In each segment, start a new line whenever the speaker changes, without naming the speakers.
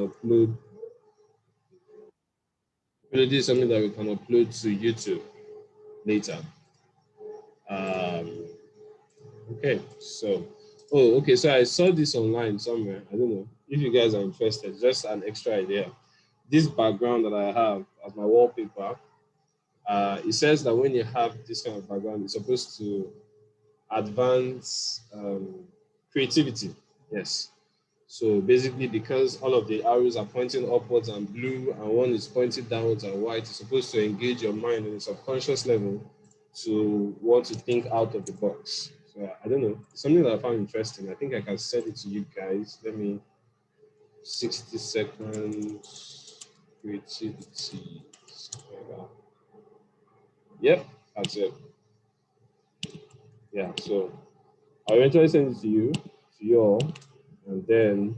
upload. This is something that we can upload to YouTube later. Okay, so okay, so I saw this online somewhere. I don't know if you guys are interested. Just an extra idea. This background that I have as my wallpaper, it says that when you have this kind of background, it's supposed to advance creativity. Yes. So basically, because all of the arrows are pointing upwards and blue, and one is pointing downwards and white, it's supposed to engage your mind on a subconscious level to want to think out of the box. So I don't know, something that I found interesting. I think I can send it to you guys. Let me 60 seconds creativity. Yep, that's it. Yeah, so I'll eventually send it to you all, and then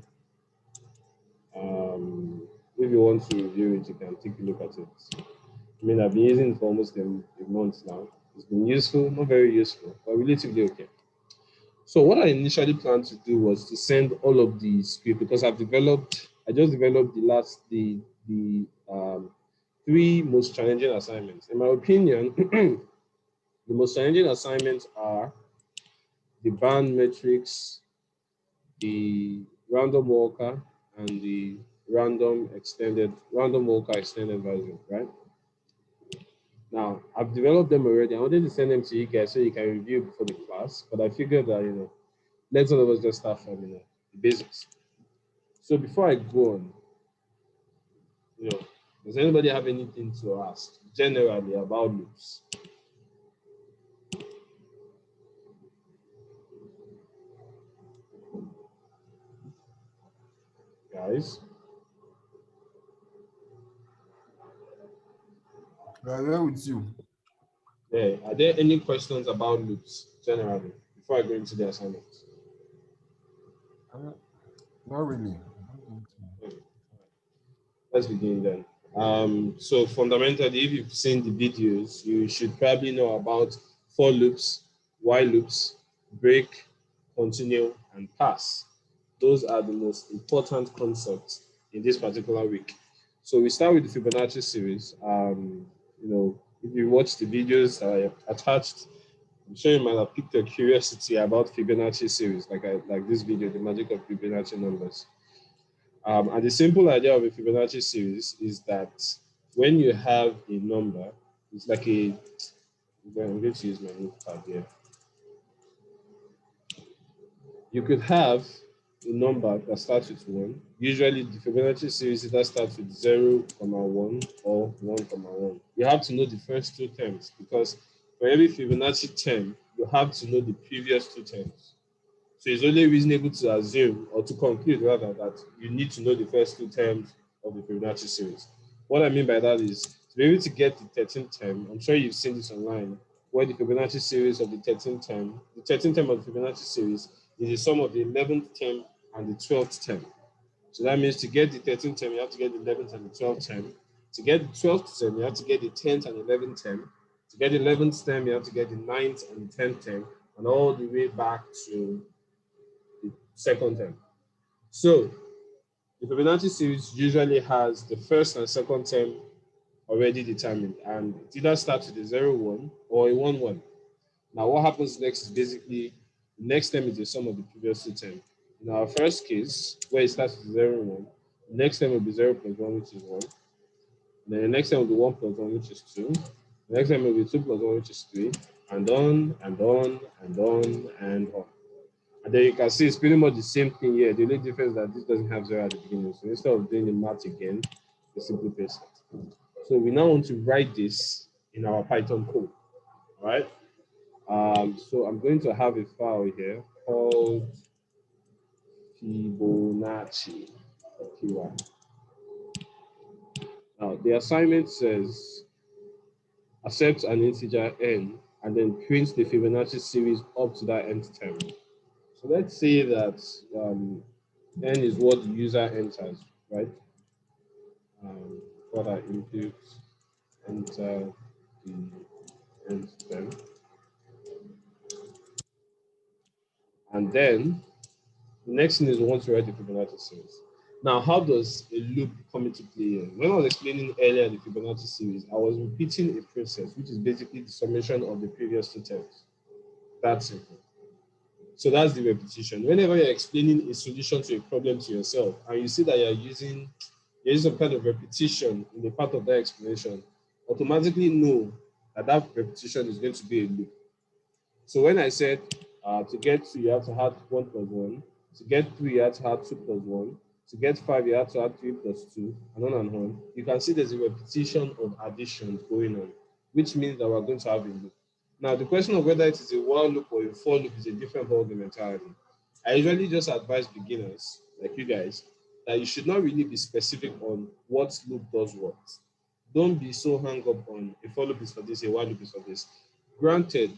if you want to review it, you can take a look at it. I mean, I've been using it for almost a month now. It's been useful, not very useful, but relatively okay. So what I initially planned to do was to send all of the script because I just developed the 3 most challenging assignments. In my opinion, the most challenging assignments are the band matrix, the random walker, and the random walker extended version, right? Now, I've developed them already. I wanted to send them to you guys so you can review before the class, but I figured that, let's all of us just start from, the basics. So before I go on, does anybody have anything to ask generally about loops? Guys?
I'm there with you.
Yeah. Are there any questions about loops generally before I go into the assignments?
Not really.
Let's begin then. So fundamentally, if you've seen the videos, you should probably know about for loops, while loops, break, continue, and pass. Those are the most important concepts in this particular week. So we start with the Fibonacci series. If you watch the videos that I attached, I'm sure you might have piqued your curiosity about Fibonacci series, like this video, the magic of Fibonacci numbers. And the simple idea of a Fibonacci series is that when you have a number, it's like I'm going to use my notepad here. You could have a number that starts with 1. Usually, the Fibonacci series either starts with 0, 1 or 1, 1. You have to know the first 2 terms because for every Fibonacci term, you have to know the previous 2 terms. So it's only reasonable to assume or to conclude rather that you need to know the first 2 terms of the Fibonacci series. What I mean by that is to be able to get the 13th term, I'm sure you've seen this online, where the Fibonacci series of the 13th term of the Fibonacci series is the sum of the 11th term and the 12th term. So that means to get the 13th term, you have to get the 11th and the 12th term. To get the 12th term, you have to get the 10th and 11th term. To get the 11th term, you have to get the 9th and the 10th term, and all the way back to the second term. So the Fibonacci series usually has the first and second term already determined, and it either starts with a 0, 1 or a 1, 1. Now what happens next is basically the next term is the sum of the previous 2 terms. In our first case, where it starts with 0, 1, the next term will be 0 plus 1, which is 1. Then the next term will be 1 plus 1, which is 2. The next term will be 2 plus 1, which is 3, and on and on and on and on. And then you can see it's pretty much the same thing here. The only difference is that this doesn't have 0 at the beginning. So instead of doing the math again, we simply paste it. So we now want to write this in our Python code, right? So I'm going to have a file here called Fibonacci. Now the assignment says accept an integer n and then print the Fibonacci series up to that nth term. So let's say that n is what the user enters, right? For that input, enter the nth term. And then the next thing is we want to write the Fibonacci series. Now, how does a loop come into play here? When I was explaining earlier the Fibonacci series, I was repeating a process, which is basically the summation of the previous two terms. That's simple. So that's the repetition. Whenever you're explaining a solution to a problem to yourself, and you see that you're using some kind of repetition in the part of that explanation, automatically know that that repetition is going to be a loop. So when I said to get 2, you have to add 1 plus 1. To get 3, you have to add 2 plus 1. To get 5, you have to add 3 plus 2, and on and on. You can see there's a repetition of additions going on, which means that we're going to have a loop. Now, the question of whether it is a while loop or a for loop is a different ballgame entirely. I usually just advise beginners, like you guys, that you should not really be specific on what loop does what. Don't be so hung up on a for loop is for this, a while loop is for this. Granted,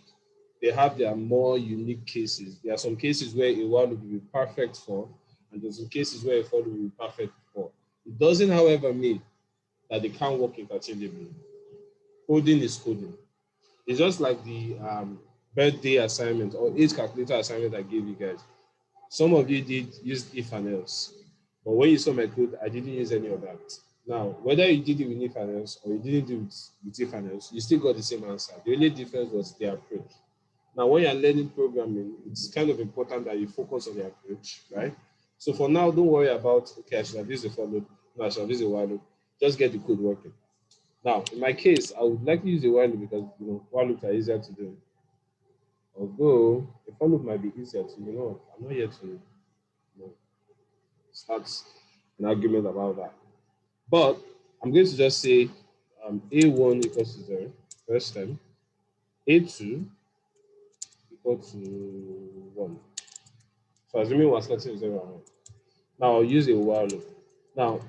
they have their more unique cases. There are some cases where a while loop will be perfect for, and there's some cases where a for loop will be perfect for. It doesn't, however, mean that they can't work interchangeably. Coding is coding. It's just like the birthday assignment or age calculator assignment I gave you guys. Some of you did use if and else, but when you saw my code, I didn't use any of that. Now, whether you did it with if and else or you didn't do it with if and else, you still got the same answer. The only difference was the approach. Now, when you're learning programming, it's kind of important that you focus on the approach, right? So for now, don't worry about, okay, I should have used a for loop, no, I should have used a while loop. Just get the code working. Now, in my case, I would like to use a while loop because, while loops are easier to do. Although, a for loop might be easier to, I'm not yet to start an argument about that. But I'm going to just say A1 equals to 0, first term. A2 equal to 1. So assuming we're starting with 0 and 1. Now I'll use a while loop. Now,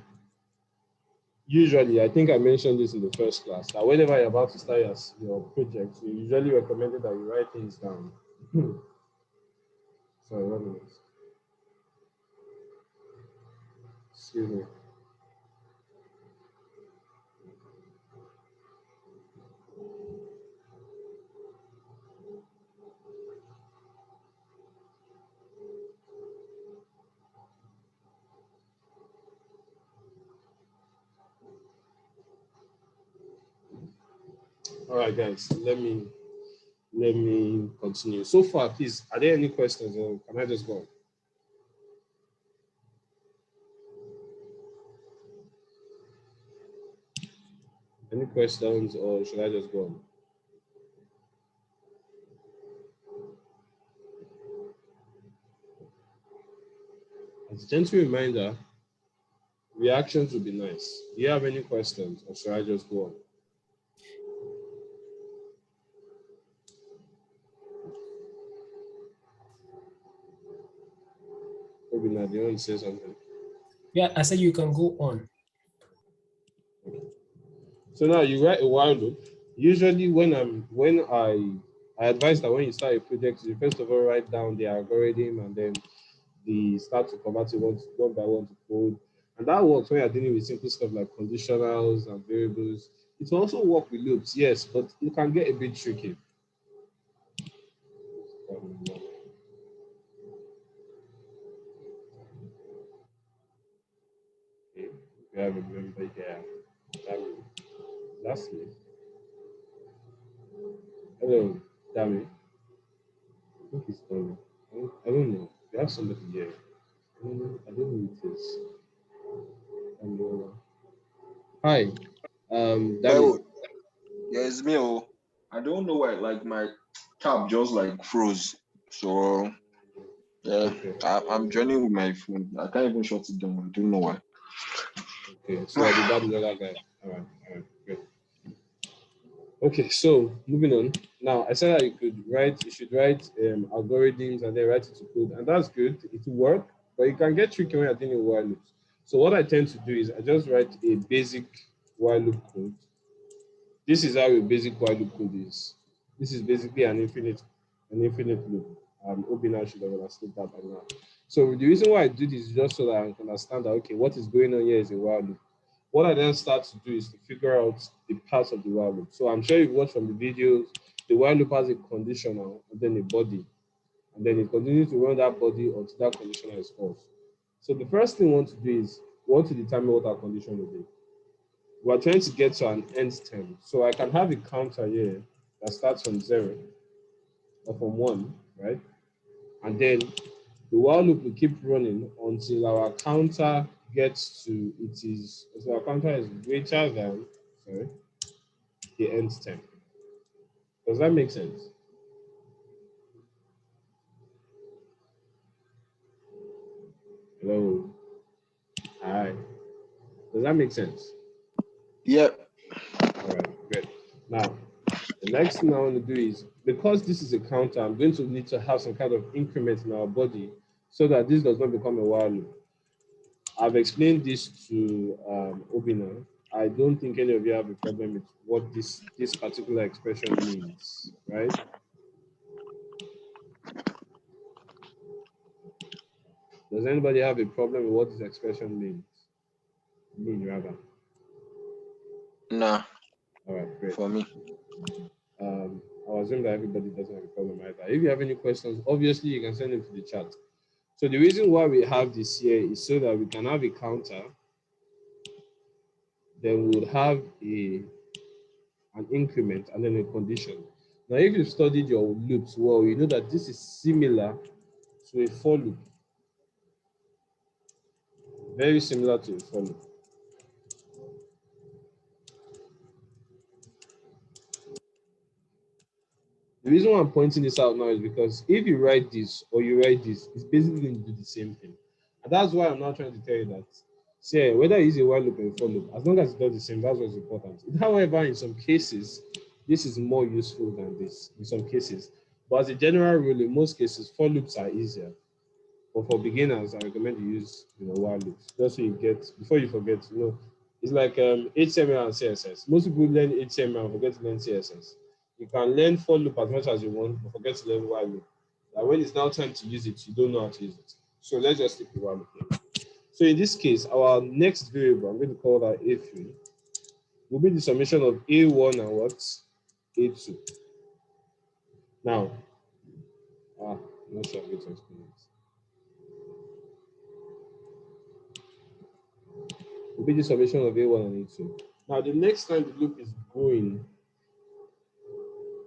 usually, I think I mentioned this in the first class, that whenever you're about to start your project, you usually recommend that you write things down. Sorry, 1 minute. Excuse me. All right, guys, let me continue. So far, please, are there any questions or can I just go on? Any questions or should I just go on? As a gentle reminder, reactions would be nice. Do you have any questions or should I just go on? Maybe not, you want to say something?
Yeah, I said you can go on.
Okay. So now you write a while loop. Usually when I advise that when you start a project, you first of all write down the algorithm and then the start to convert it one by one to code. And that works when you're dealing with simple stuff like conditionals and variables. It will also work with loops, yes, but it can get a bit tricky. Okay, we have a member here. Lastly, hello, Dami. I think it's Dami. I don't know. We have somebody here. I don't know who it is. Hi, Dami.
Yeah, it's me. Oh, I don't know why. Like my tab just like froze. So yeah,
Okay.
I'm joining with my phone. I can't even shut it down. I don't know why.
Okay, so I'll be that the other guy. All right, great. Okay, so moving on. Now I said that you should write algorithms and then write it to code, and that's good. It will work, but it can get tricky when you're dealing with while loops. So what I tend to do is I just write a basic while loop code. This is how a basic while loop code is. This is basically an infinite loop. Obina should have understood that by now. So the reason why I do this is just so that I can understand that okay, what is going on here is a while loop. What I then start to do is to figure out the parts of the while loop. So I'm sure you've watched from the videos, the while loop has a conditional and then a body. And then it continues to run that body until that conditional is false. So the first thing we want to do is we want to determine what our condition will be. We're trying to get to an end term. So I can have a counter here that starts from 0 or from 1, right? And then the while loop will keep running until our counter gets to so our counter is greater than the end term. Does that make sense? Hello. Hi. Does that make sense?
Yep.
All right, great. Now, the next thing I want to do is, because this is a counter, I'm going to need to have some kind of increment in our body so that this does not become a while loop. I've explained this to Obina. I don't think any of you have a problem with what this particular expression means, right? Does anybody have a problem with what this expression means? Rather.
Nah.
All right, great.
For me.
I assume that everybody doesn't have a problem either. If you have any questions, obviously you can send them to the chat. So the reason why we have this here is so that we can have a counter, then we would have an increment and then a condition. Now, if you've studied your loops well, you know that this is similar to a for loop. Very similar to a for loop. The reason why I'm pointing this out now is because if you write this or you write this, it's basically going to do the same thing. And that's why I'm not trying to tell you that. See, whether it's a while loop or a for loop, as long as it does the same, that's what's important. However, in some cases, this is more useful than this, in some cases. But as a general rule, in most cases, for loops are easier. But for beginners, I recommend you use while loops. Just so you get, before you forget, it's like HTML and CSS. Most people learn HTML and forget to learn CSS. You can learn for loop as much as you want, but forget to learn while loop. And when it's now time to use it, you don't know how to use it. So let's just stick with while loop here. So in this case, our next variable, I'm going to call that A3, will be the summation of A1 and what? A2. Now, I'm not sure I'm going to explain it. Will be the summation of A1 and A2. Now, the next time the loop is going,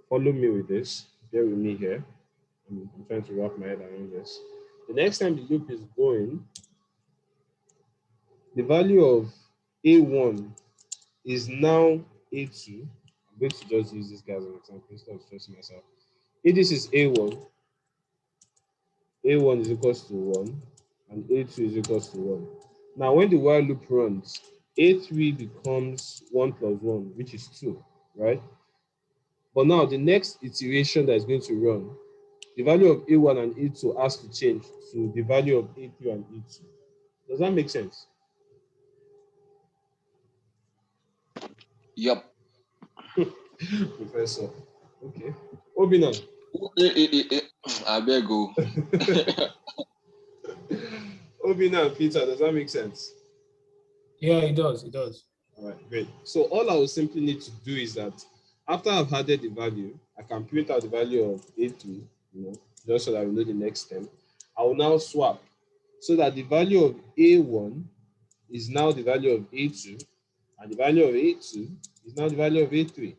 follow me with this. Bear with me here. I'm trying to wrap my head around this. The next time the loop is going, the value of A1 is now A2. I'm going to just use this guy as an example instead of stressing myself. If this is A1, A1 is equals to 1, and A2 is equals to 1. Now, when the while loop runs, A3 becomes 1 plus 1, which is 2, right? But now, the next iteration that is going to run, the value of A1 and A2 has to change to the value of A3 and A2. Does that make sense?
Yep.
Professor. Okay. Obina.
I beg you.
Obina and Peter, does that make sense?
Yeah, it does. It does.
All right, great. So all I will simply need to do is that after I've added the value, I can print out the value of A2, just so that we know the next step. I will now swap so that the value of A1 is now the value of A2, and the value of A2 is now the value of A3.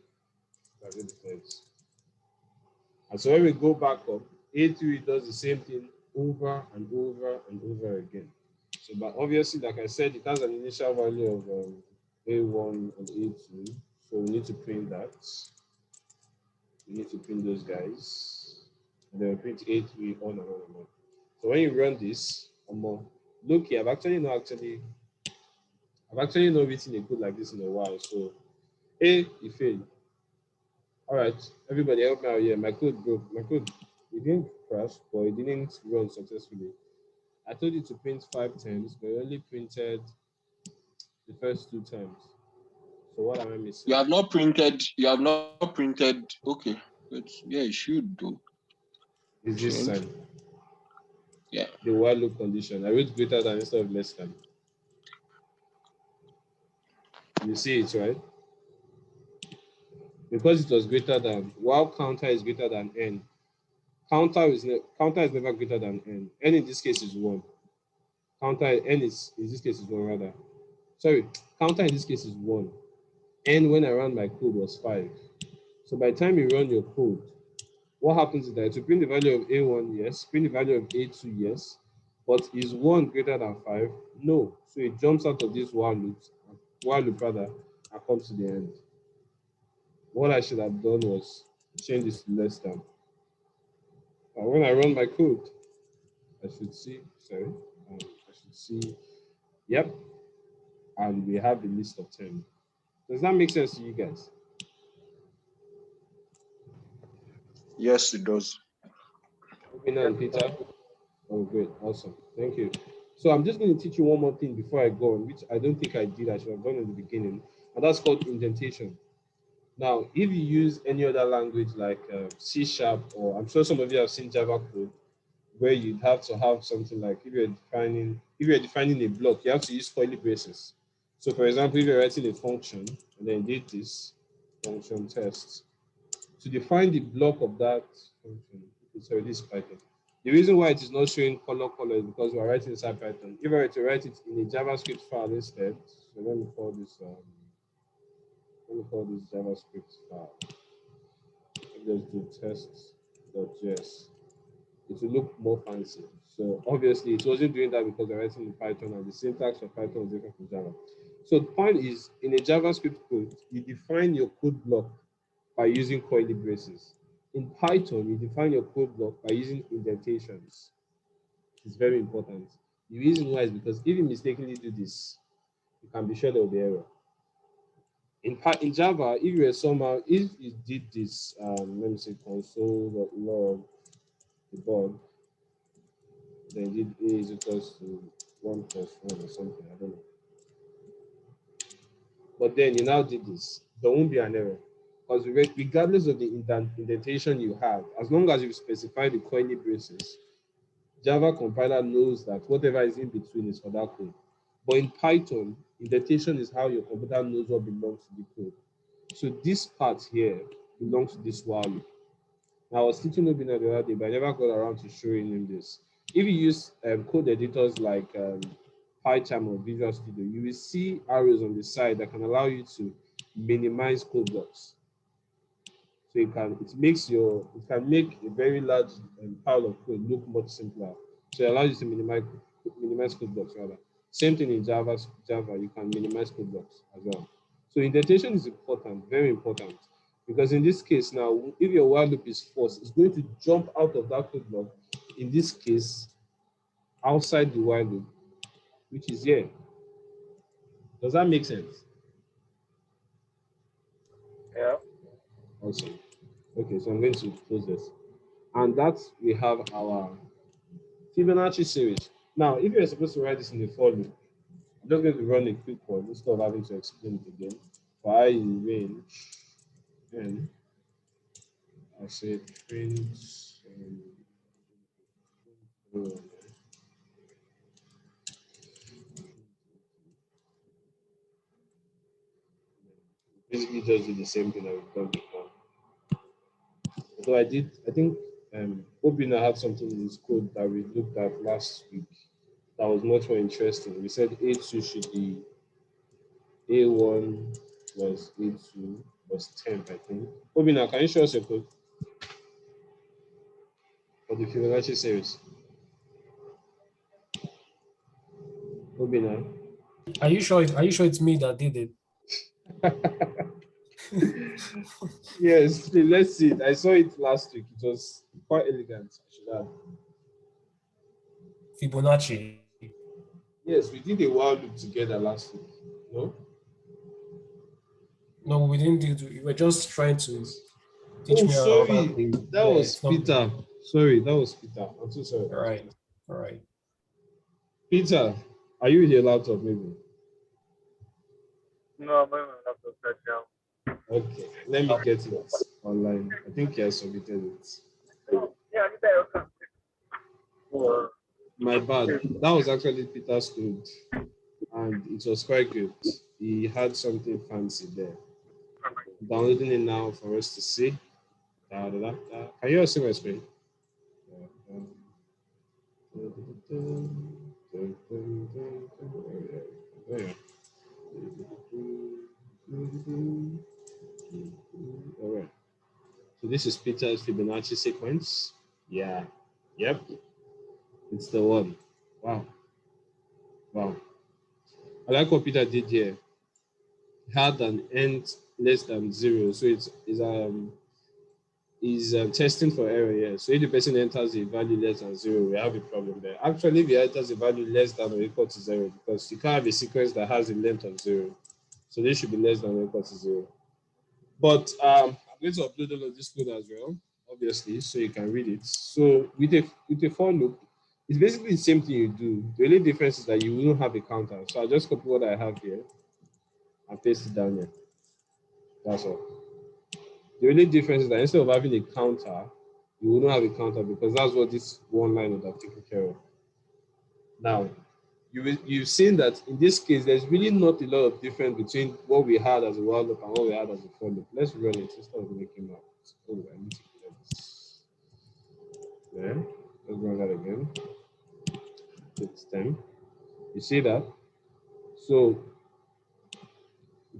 And so when we go back up, A3 does the same thing over and over and over again. So, but obviously, like I said, it has an initial value of A1 and A2. So we need to print that. We need to print those guys. And then we print A3 on and on and on. So when you run this, look here, I've actually not written a code like this in a while. So it failed. All right, everybody help me out here. My code broke. It didn't crash, but it didn't run successfully. I told you to print 5 times, but you only printed the first 2 times. So what am I missing?
You have not printed. Okay, but yeah, you should do.
Is this time?
Yeah.
The while loop condition. I wrote greater than instead of less than. You see it, right? Because it was greater than, while counter is greater than n, counter is never greater than n. N in this case is 1. Counter n is in this case is 1 rather. Sorry, counter in this case is 1. N when I ran my code was 5. So by the time you run your code, what happens is that to print the value of A1, yes, print the value of A2, yes, but is 1 greater than 5? No. So it jumps out of this while loop rather, and comes to the end. What I should have done was change this to less than. And when I run my code, I should see, yep, and we have the list of 10. Does that make sense to you guys?
Yes, it does.
Obina and Peter? Oh, great, awesome, thank you. So I'm just going to teach you one more thing before I go on, which I don't think I did, I should have done in the beginning, and that's called indentation. Now, if you use any other language like C#, or I'm sure some of you have seen Java code, where you'd have to have something like if you're defining a block, you have to use curly braces. So for example, if you're writing a function and then did this function test, to define the block of that function, sorry, this is Python. The reason why it is not showing color is because we're writing inside Python. If I were to write it in a JavaScript file instead, so let me call this JavaScript file. Let's do tests.js. It will look more fancy. So obviously it wasn't doing that because we're writing in Python and the syntax of Python is different from Java. So the point is, in a JavaScript code, you define your code block by using curly braces. In Python, you define your code block by using indentations. It's very important. The reason why is because if you mistakenly do this, you can be sure there will be error. In Java, if you did this, let me say console.log debug, then did A is equals to 1 plus 1 or something, I don't know. But then you now did this, there won't be an error. Because regardless of the indentation you have, as long as you specify the curly braces, Java compiler knows that whatever is in between is for that code. But in Python, indentation is how your computer knows what belongs to the code. So this part here belongs to this while loop. Now, I was teaching Obina the other day, but I never got around to showing him this. If you use code editors like PyCharm or Visual Studio, you will see arrows on the side that can allow you to minimize code blocks. So it can make a very large pile of code look much simpler. So it allows you to minimize code blocks rather. Same thing in Java, you can minimize code blocks as well. So indentation is important, very important. Because in this case now, if your while loop is false, it's going to jump out of that code block, in this case, outside the while loop, which is here. Does that make sense?
Yeah.
Awesome. Okay, so I'm going to close this. And that's, we have our Fibonacci series. Now, if you're supposed to write this in the for loop, I'm just going to run a quick one instead of having to explain it again. For I in range, and I say print basically just do the same thing that we've done before. So I think Obina had something in his code that we looked at last week that was much more interesting. We said A2 should be A1 plus A2 plus 10, I think. Obina, can you show us your code for the Fibonacci series? Obina.
Are you sure it's me that did it?
Yes, let's see it. I saw it last week. It was quite elegant, I should add.
Fibonacci.
Yes, we did a while loop together last week. No?
No, we didn't do it. You were just trying to teach me
sorry.
about
That was Peter. Sorry, that was Peter. I'm so sorry.
All right.
Peter, are you with your laptop maybe?
No, I'm on my laptop right now.
Okay, let me get it online. I think he has submitted it.
Yeah, I need that. Okay.
My bad. That was actually Peter's code, and it was quite good. He had something fancy there. Downloading it now for us to see. Can you all see my screen? All right. So this is Peter's Fibonacci sequence. Yeah. Yep. It's the one. Wow. Wow. I like what Peter did here. Had an end less than 0. So it's testing for error here. So if the person enters a value less than 0, we have a problem there. Actually, if he enters a value less than or equal to 0, because you can't have a sequence that has a length of 0. So this should be less than or equal to 0. But I'm going to upload all of this code as well, obviously, so you can read it. So with a for loop, it's basically the same thing you do. The only difference is that you will not have a counter. So I'll just copy what I have here and paste it down here. That's all. The only difference is that instead of having a counter, you will not have a counter because that's what this one line would have taken care of. Now, you've seen that in this case, there's really not a lot of difference between what we had as a while loop and what we had as a for loop. Let's run it instead of making out. Oh, I need to clear this. There. Let's run that again. It's 10. You see that? So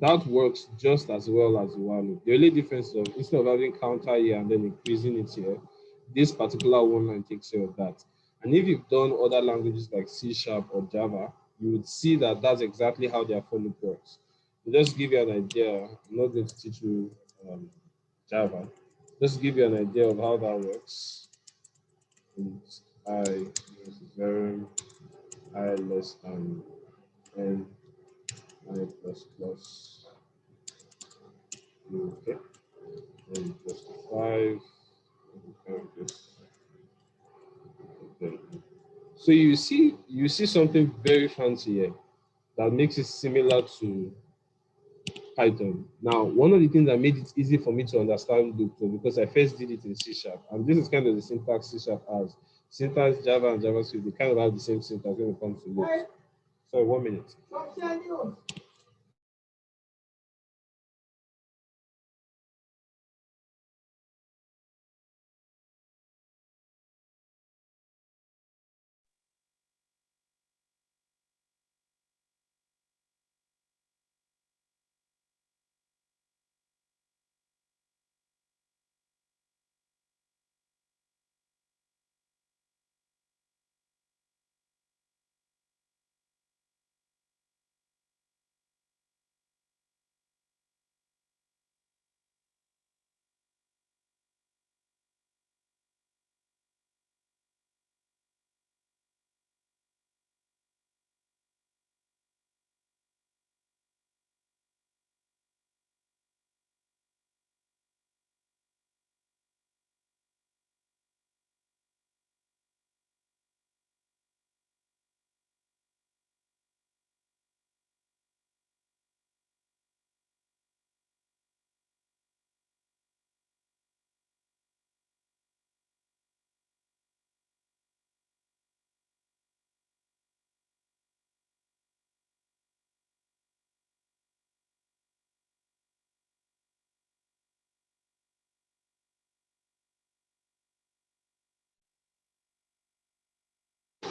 that works just as well as the while loop. The only difference is instead of having counter here and then increasing it here, this particular one line takes care of that. And if you've done other languages like C# or Java, you would see that that's exactly how their for loop works. To just give you an idea, I'm not going to teach you Java. Just to give you an idea of how that works. I very I less than n I plus plus okay n plus 5 okay. So you see something very fancy here that makes it similar to Python. Now, one of the things that made it easy for me to understand loop because I first did it in C#, and this is kind of the syntax C# has. Syntax Java and JavaScript, they kind of have the same syntax when it comes to loops. Sorry, 1 minute.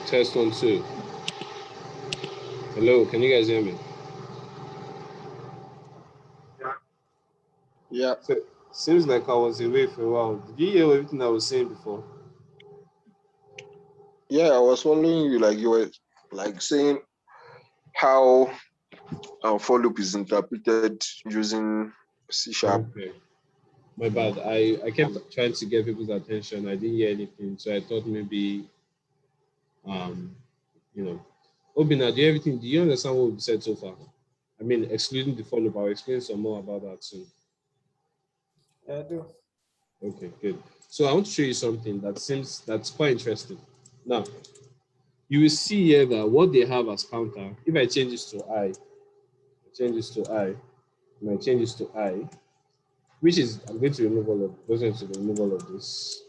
Test 1, 2. Hello, can you guys hear me?
Yeah.
So, seems like I was away for a while. Did you hear everything I was saying before?
Yeah, I was following you, like you were like saying how for loop is interpreted using C#.
Okay. My bad. I kept trying to get people's attention. I didn't hear anything, so I thought maybe you know. Obina, do you understand what we've said so far? I mean, excluding the follow-up, I'll explain some more about that soon.
I do.
Okay, good. So I want to show you something that's quite interesting. Now, you will see here that what they have as counter, if I change this to I, and I change this to I, which is, I'm going to remove all of this.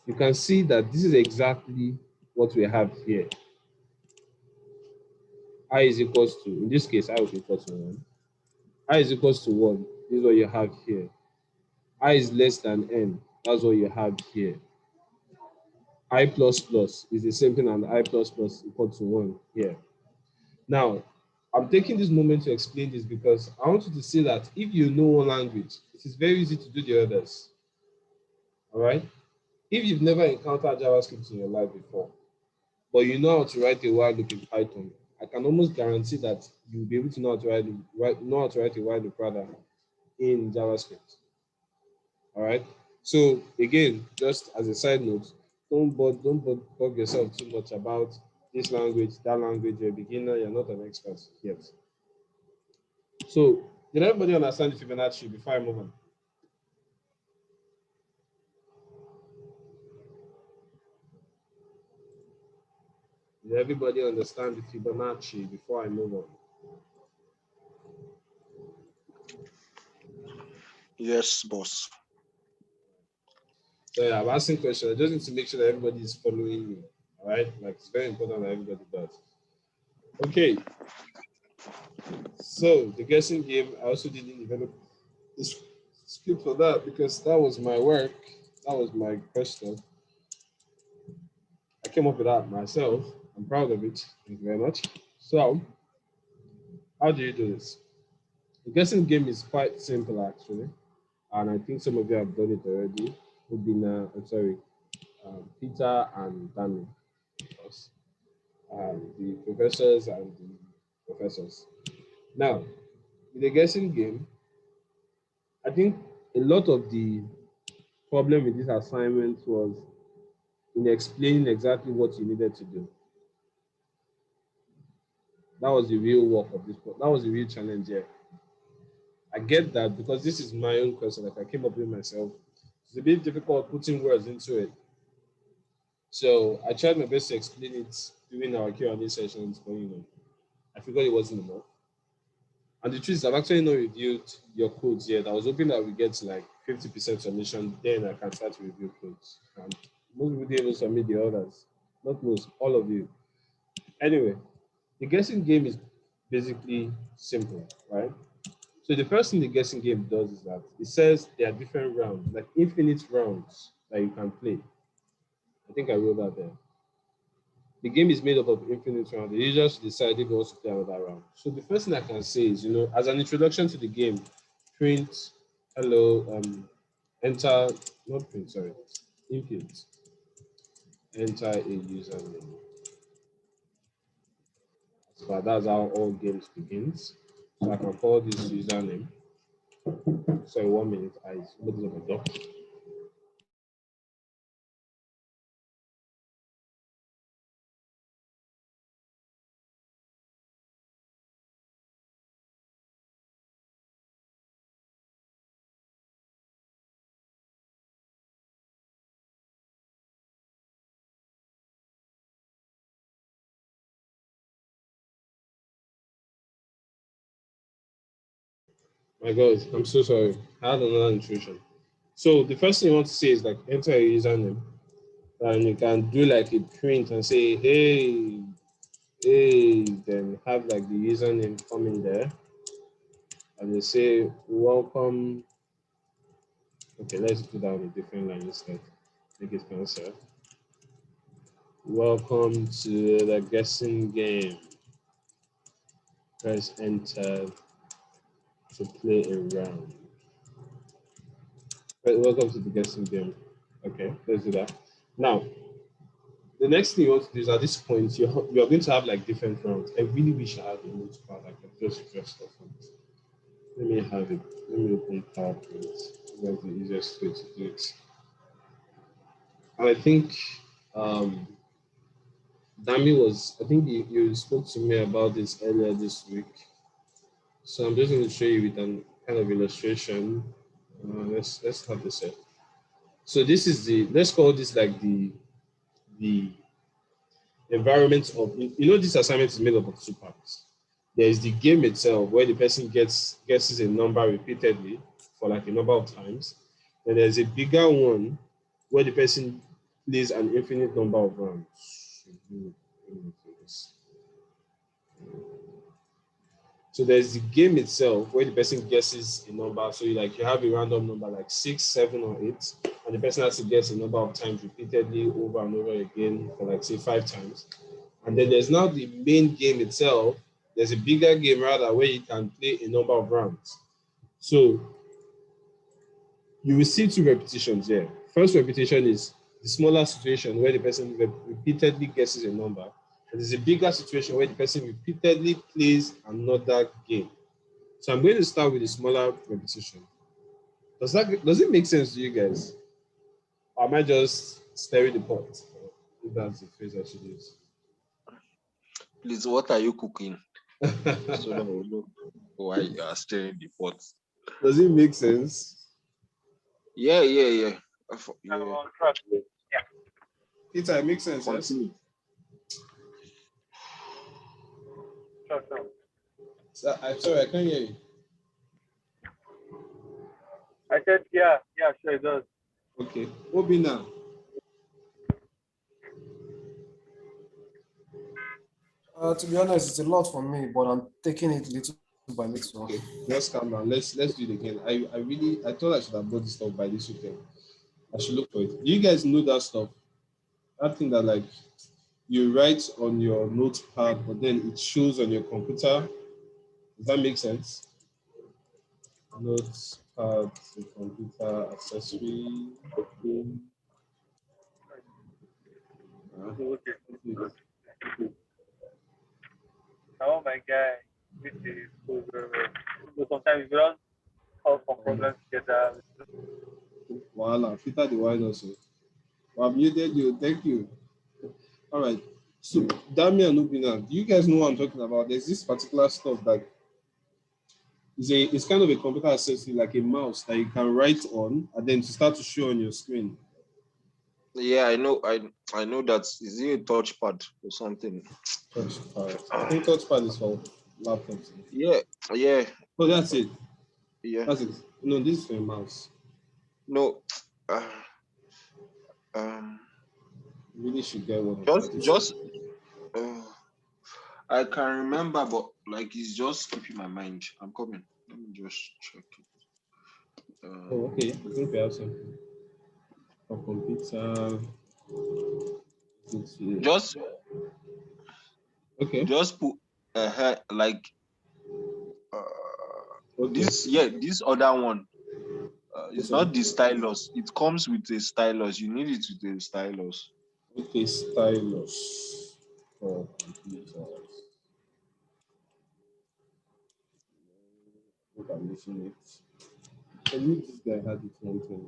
You can see that this is exactly what we have here. I is equals to, in this case, I will be equal to 1. I is equals to 1. This is what you have here. I is less than n. That's what you have here. I plus plus is the same thing, and I plus plus equal to 1 here. Now, I'm taking this moment to explain this because I want you to see that if you know one language, it is very easy to do the others. All right? If you've never encountered JavaScript in your life before, but you know how to write a while loop in Python, I can almost guarantee that you'll be able to know how to write a while loop rather in JavaScript. All right. So again, just as a side note, don't bug yourself too much about this language, that language. You're a beginner. You're not an expert yet. So did everybody understand the Fibonacci before I move on? Did everybody understand the Fibonacci before I move on?
Yes, boss.
So yeah, I'm asking questions. I just need to make sure that everybody is following me. All right, like it's very important that everybody does. Okay. So the guessing game, I also didn't develop this script for that because that was my work. That was my question. I came up with that myself. I'm proud of it. Thank you very much. So, how do you do this? The guessing game is quite simple actually, and I think some of you have done it already. Peter and Dami, of course, the professors and the professors. Now, with the guessing game, I think a lot of the problem with this assignment was in explaining exactly what you needed to do. That was the real work of this. That was the real challenge here. I get that because this is my own question, like I came up with myself. It's a bit difficult putting words into it. So I tried my best to explain it during our Q&A sessions, but I figured it wasn't enough. And the truth is, I've actually not reviewed your codes yet. I was hoping that we get to like 50% submission, then I can start to review codes. And most people didn't even submit the others. Not most, all of you. Anyway, the guessing game is basically simple, right? So the first thing the guessing game does is that it says there are different rounds, like infinite rounds that you can play. I think I wrote that there. The game is made up of infinite rounds. The user should decide if he wants to play another round. So the first thing I can say is, as an introduction to the game, print, hello, enter, not print, sorry, input, enter a username. So that's how all games begins. So I can call this username. Sorry, 1 minute. I looked at my doc. My God, I'm so sorry. I had another intrusion. So the first thing you want to say is like enter a username, and you can do like a print and say, hey, then have like the username come in there, and they say welcome. Okay, let's do that on a different line instead. Make it fancier. Welcome to the guessing game. Press enter to play a round. Welcome to the guessing game. Okay, let's do that. Now, the next thing you want to do is at this point, you're going to have like different rounds. I really wish I had a notepad I could just dress stuff on it. Let me have it. Let me open PowerPoint. That's the easiest way to do it. And I think I think you spoke to me about this earlier this week. So I'm just going to show you with an kind of illustration. Let's have this here. So this is let's call this like the environment of, this assignment is made up of two parts. There is the game itself where the person guesses a number repeatedly for like a number of times. Then there's a bigger one where the person plays an infinite number of rounds. So there's the game itself where the person guesses a number. So you have a random number like 6, 7, or 8, and and the person has to guess a number of times repeatedly over and over again for like say 5 times. And then there's now the main game itself. There's a bigger game rather where you can play a number of rounds. So you will see 2 repetitions here. First repetition is the smaller situation where the person repeatedly guesses a number. And there's a bigger situation where the person repeatedly plays another game. So I'm going to start with the smaller repetition. Does it make sense to you guys? Or am I just stirring the pot? If that's the phrase I should use.
Please, what are you cooking? So that we know why you are stirring the pot.
Does it make sense?
Yeah.
I'm
Yeah.
on track. Yeah.
Peter, it makes sense, yes?
Continue.
Sure.
I'm sorry, I can't hear you.
I said, yeah, sure, it does.
Okay. Obi now.
To be honest, it's a lot for me, but I'm taking it little by little.
Okay, just calm down. Let's do it again. I thought I should have bought this stuff by this weekend. I should look for it. Do you guys know that stuff? That thing that like you write on your notepad, but then it shows on your computer. Does that make sense? Notepad, the computer accessory.
Oh my God, this is cool. So sometimes we don't have some problems together.
Voila, Peter the wine also. Well, I've muted you. Thank you. All right. So, Dami and Ubina, do you guys know what I'm talking about? There's this particular stuff that it's kind of a computer accessory, like a mouse that you can write on, and then to start to show on your screen.
Yeah, I know. I know that. Is it a touchpad or something?
Touchpad. I think touchpad is for laptops.
Yeah.
Oh, that's it.
Yeah.
That's it. No, this is for a mouse.
No.
You really should get one.
Just. I can remember, but like it's just skipping my mind. I'm coming. Let me just check it.
Oh, okay. I think we have something. For computer.
Just.
Okay.
Just put like
Okay.
this other one. It's not the stylus. It comes with a stylus. You need it with a stylus.
Okay, stylus for computers. Look, I'm missing it. I knew this guy had it one time.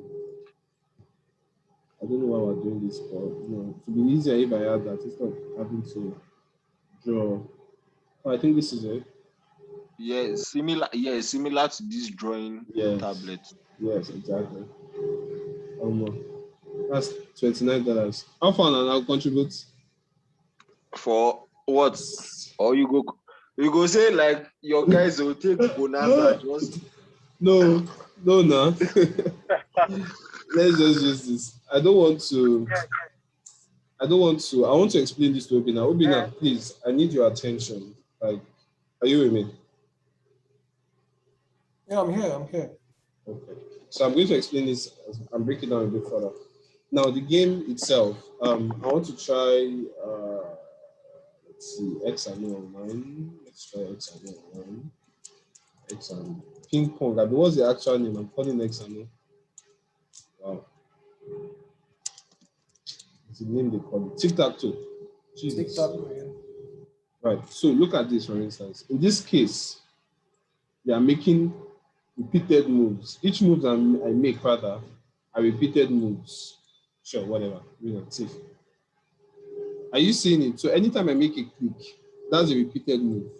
I don't know why we're doing this, but it would be easier if I had that instead of having to draw. Oh, I think this is it.
Yeah, similar. Yeah, similar to this drawing tablet.
Yes, exactly. That's $29. How far and I'll contribute
For what? Or you go say like your guys will take bonanza. Just
no. Let's just use this. I want to explain this to Obina. Obina, please, I need your attention. Like, are you with me?
Yeah, I'm here.
Okay. So I'm going to explain this. I'm breaking down a bit further. Now, the game itself, I want to try, let's see, X and O online. Let's try X and O online. X and ping pong. What's the actual name? I'm calling X and O. Wow. It's the name they call it. Tic-tac-toe.
Tic-tac-toe, yeah.
Right. So look at this, for instance. In this case, they are making repeated moves. Each move I make, rather, are repeated moves. Sure, whatever. Safe. Are you seeing it? So anytime I make a click, that's a repeated move.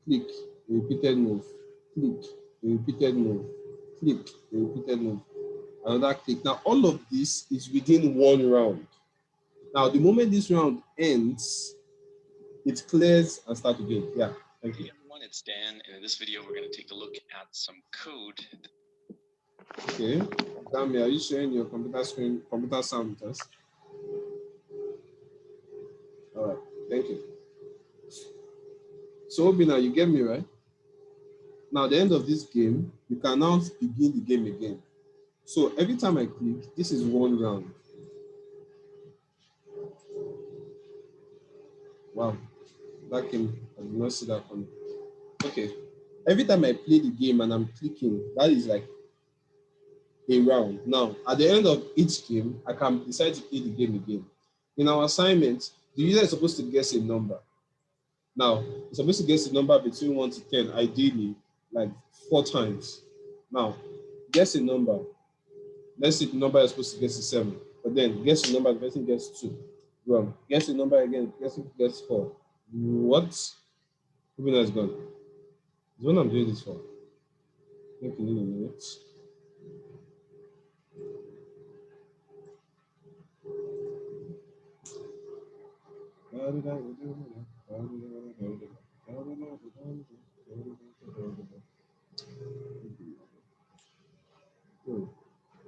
Click, a repeated move. Click, a repeated move. Click, a repeated move. Another click. Now, all of this is within one round. Now, the moment this round ends, it clears and starts again. Yeah, thank you.
Hey everyone, it's Dan, and in this video, we're going to take a look at some code.
Okay, Dami, are you sharing your computer sound with us? All right, thank you. So, Obina, you get me, right? Now, at the end of this game, you can now begin the game again. So every time I click, this is one round. Wow, that came, I did not see that coming. Okay, every time I play the game and I'm clicking, that is like a round. Now, at the end of each game, I can decide to play the game again. In our assignment, the user is supposed to guess a number. Now, it's supposed to guess a number between 1 to 10, ideally, like 4 times. Now, guess a number. Let's say the number is supposed to guess is 7, but then guess a number, the person gets 2. Wrong. Guess a number again, guess 4. What? Who has gone? Is what I'm doing this for. I think you need a minute.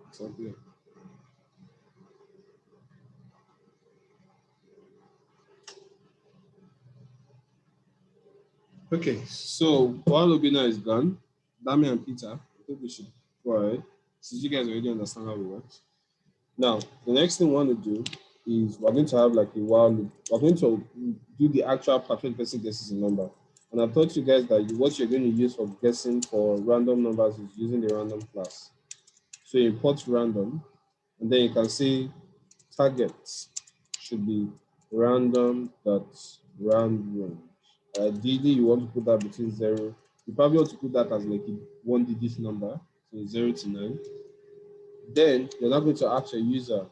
It's up there. Okay, so while Obina is gone, Dami and Peter, I think we should go ahead, since you guys already understand how it works. Now, the next thing we want to do is we're going to have like a while loop. We're going to do the actual perfect person guesses a number. And I've taught you guys that what you're going to use for guessing for random numbers is using the random class. So you import random, and then you can say targets should be random.round. Ideally, you want to put that between 0. You probably want to put that as like a 1-digit number, so 0 to 9. Then you're not going to ask your user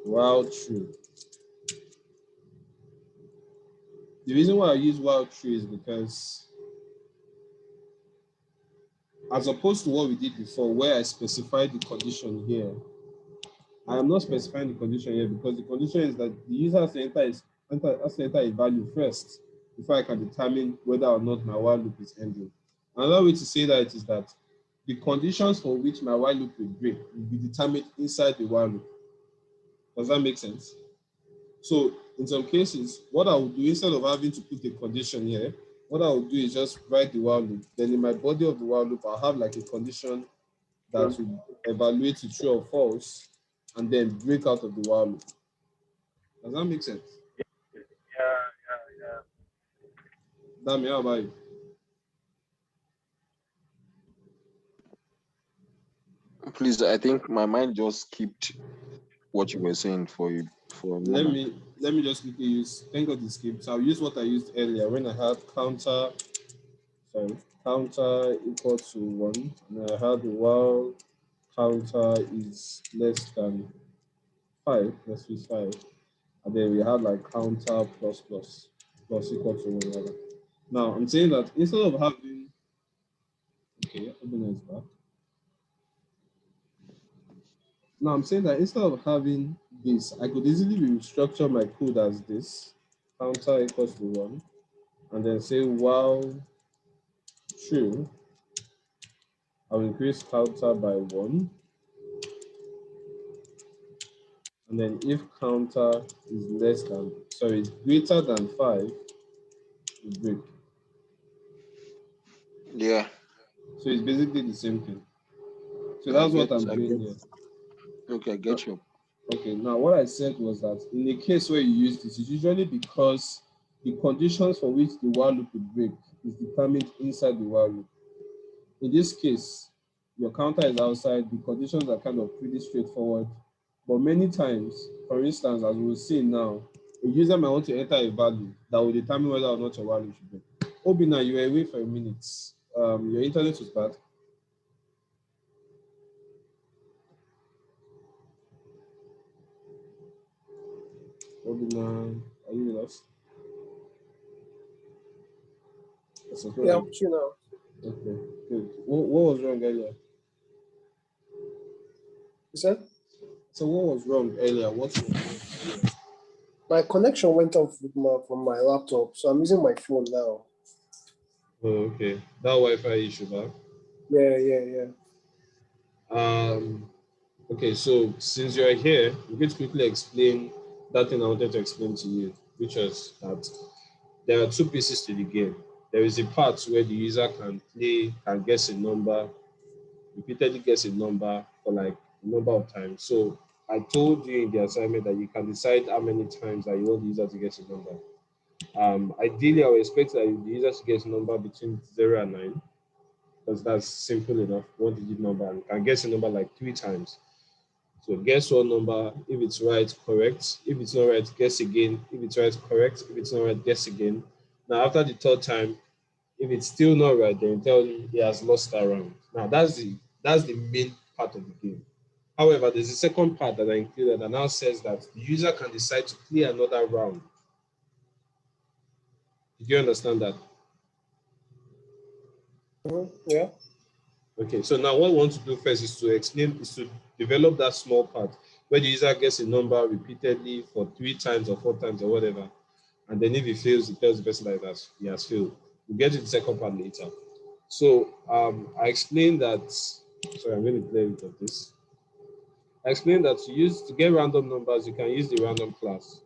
while true. The reason why I use while true is because, as opposed to what we did before, where I specified the condition here, I am not specifying the condition here because the condition is that the user has to enter a value first before I can determine whether or not my while loop is ending. Another way to say that is that the conditions for which my while loop will break will be determined inside the while loop. Does that make sense? So in some cases, what I will do, instead of having to put a condition here, what I will do is just write the while loop. Then in my body of the while loop, I'll have like a condition that will evaluate to true or false, and then break out of the while loop. Does that make sense?
Yeah.
Dami, how about you?
Please, I think my mind just skipped what you were saying for a moment.
Let me just quickly use, thank God it skipped. So I'll use what I used earlier when I had counter equal to 1, and I had while counter is less than 5, let's use 5. And then we had like counter plus equal to 1 rather. Now I'm saying that instead of having, okay, Obina is back. Now I'm saying that instead of having this, I could easily restructure my code as this, counter equals to 1, and then say while true, I'll increase counter by 1. And then if counter is greater than 5, we break.
Yeah.
So it's basically the same thing. So that's what I'm doing here.
Okay, I get you.
Okay, now what I said was that in the case where you use this, it's usually because the conditions for which the while loop will break is determined inside the while loop. In this case, your counter is outside, the conditions are kind of pretty straightforward. But many times, for instance, as we'll see now, a user might want to enter a value that will determine whether or not your value should break. Obina, you were away for a minute. Your internet was bad. Obina, are you with us?
Yeah, I'm with you now.
Okay, good. What was wrong earlier?
You said?
So what was wrong earlier? What was wrong earlier?
My connection went off from my laptop, so I'm using my phone now.
Oh, okay. That Wi-Fi issue, huh?
Yeah.
Okay, so since you're here, I'm going to quickly explain that thing I wanted to explain to you, which was that there are 2 pieces to the game. There is a part where the user can guess a number repeatedly guess a number for like a number of times. So I told you in the assignment that you can decide how many times that you want the user to guess a number. Ideally, I would expect that the user should guess a number between 0 and 9, because that's simple enough, one-digit number, and can guess a number like 3 times. So guess one number. If it's right, correct. If it's not right, guess again. If it's right, correct. If it's not right, guess again. Now, after the 3rd time, if it's still not right, then tell him he has lost that round. Now, that's the main part of the game. However, there's a second part that I included that now says that the user can decide to play another round. Did you understand that?
Yeah.
Okay, so now what we want to do first is to develop that small part where the user gets a number repeatedly for 3 times or 4 times or whatever. And then if he fails, he tells the person that he has failed. We'll get to the second part later. So I explained that, sorry, I'm going to play with this. I explained that to get random numbers, you can use the random class.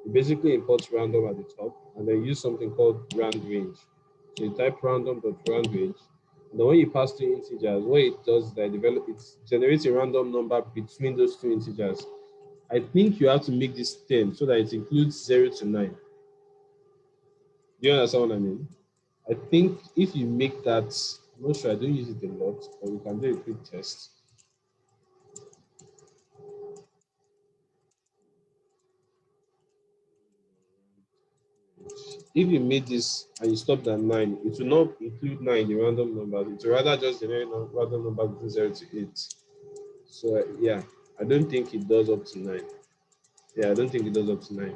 You basically import random at the top and then use something called randrange. So you type random.randrange. And then when you pass 2 integers, what it does is that it generates a random number between those 2 integers. I think you have to make this 10 so that it includes 0 to 9. Do you understand what I mean? I think if you make that, I'm not sure, I don't use it a lot, but we can do a quick test. If you made this and you stopped at 9, it will not include 9 in the random numbers. It will rather just generate a random number between 0 to 8. So yeah, I don't think it does up to 9. Yeah, I don't think it does up to 9.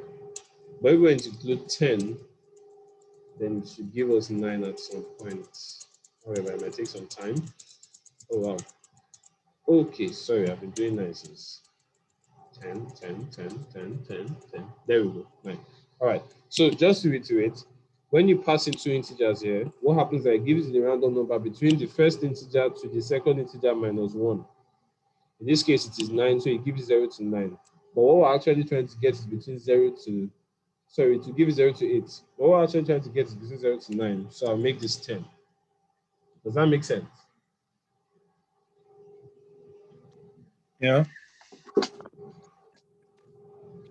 But if we're going to include 10, then it should give us 9 at some point. However, it might take some time. Oh wow. Okay, sorry, I've been doing 9 since 10, 10, 10, 10, 10, 10. There we go. 9. All right. So just to reiterate, when you pass in 2 integers here, what happens is that it gives you the random number between the first integer to the second integer minus 1. In this case, it is 9, so it gives you 0 to 9. But what we're actually trying to get is between 0 to, sorry, to give you 0 to 8. What we're actually trying to get is between 0 to 9. So I'll make this 10. Does that make sense?
Yeah.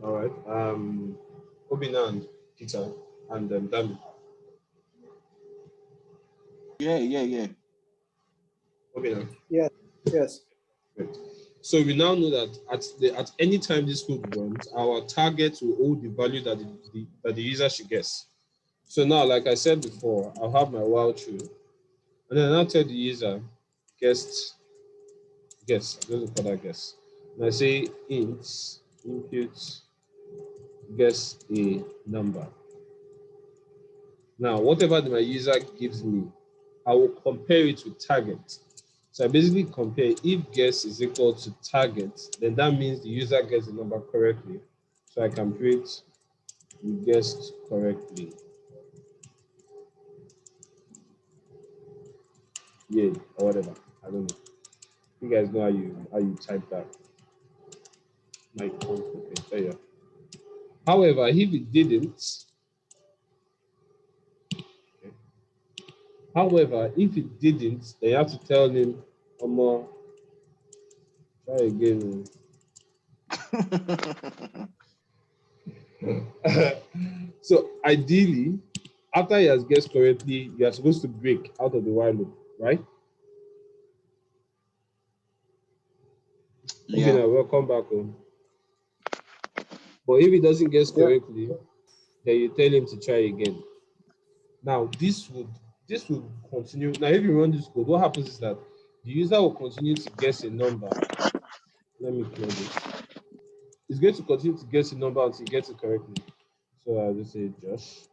All right. Obina and Peter and Dami.
Yeah.
Obina.
Yes.
Great. So we now know that at any time this code runs, our target will hold the value that the user should guess. So now, like I said before, I'll have my while true, and then I'll tell the user, guess. I'm going to call that guess. And I say int input guess a number. Now, whatever my user gives me, I will compare it with target. So I basically compare if guess is equal to target, then that means the user gets the number correctly. So I can print you guessed correctly. Yeah, or whatever. I don't know. You guys know how you type that. Okay, there you are. However, if it didn't, then you have to tell him, Omo, try again. So ideally, after he has guessed correctly, you are supposed to break out of the while loop, right?
Yeah.
Okay, now welcome back home. But if he doesn't guess correctly, then you tell him to try again. Now this would continue. Now, if you run this code, what happens is that the user will continue to guess a number. Let me close it. It's going to continue to guess a number until he gets it correctly. So I'll just say Josh.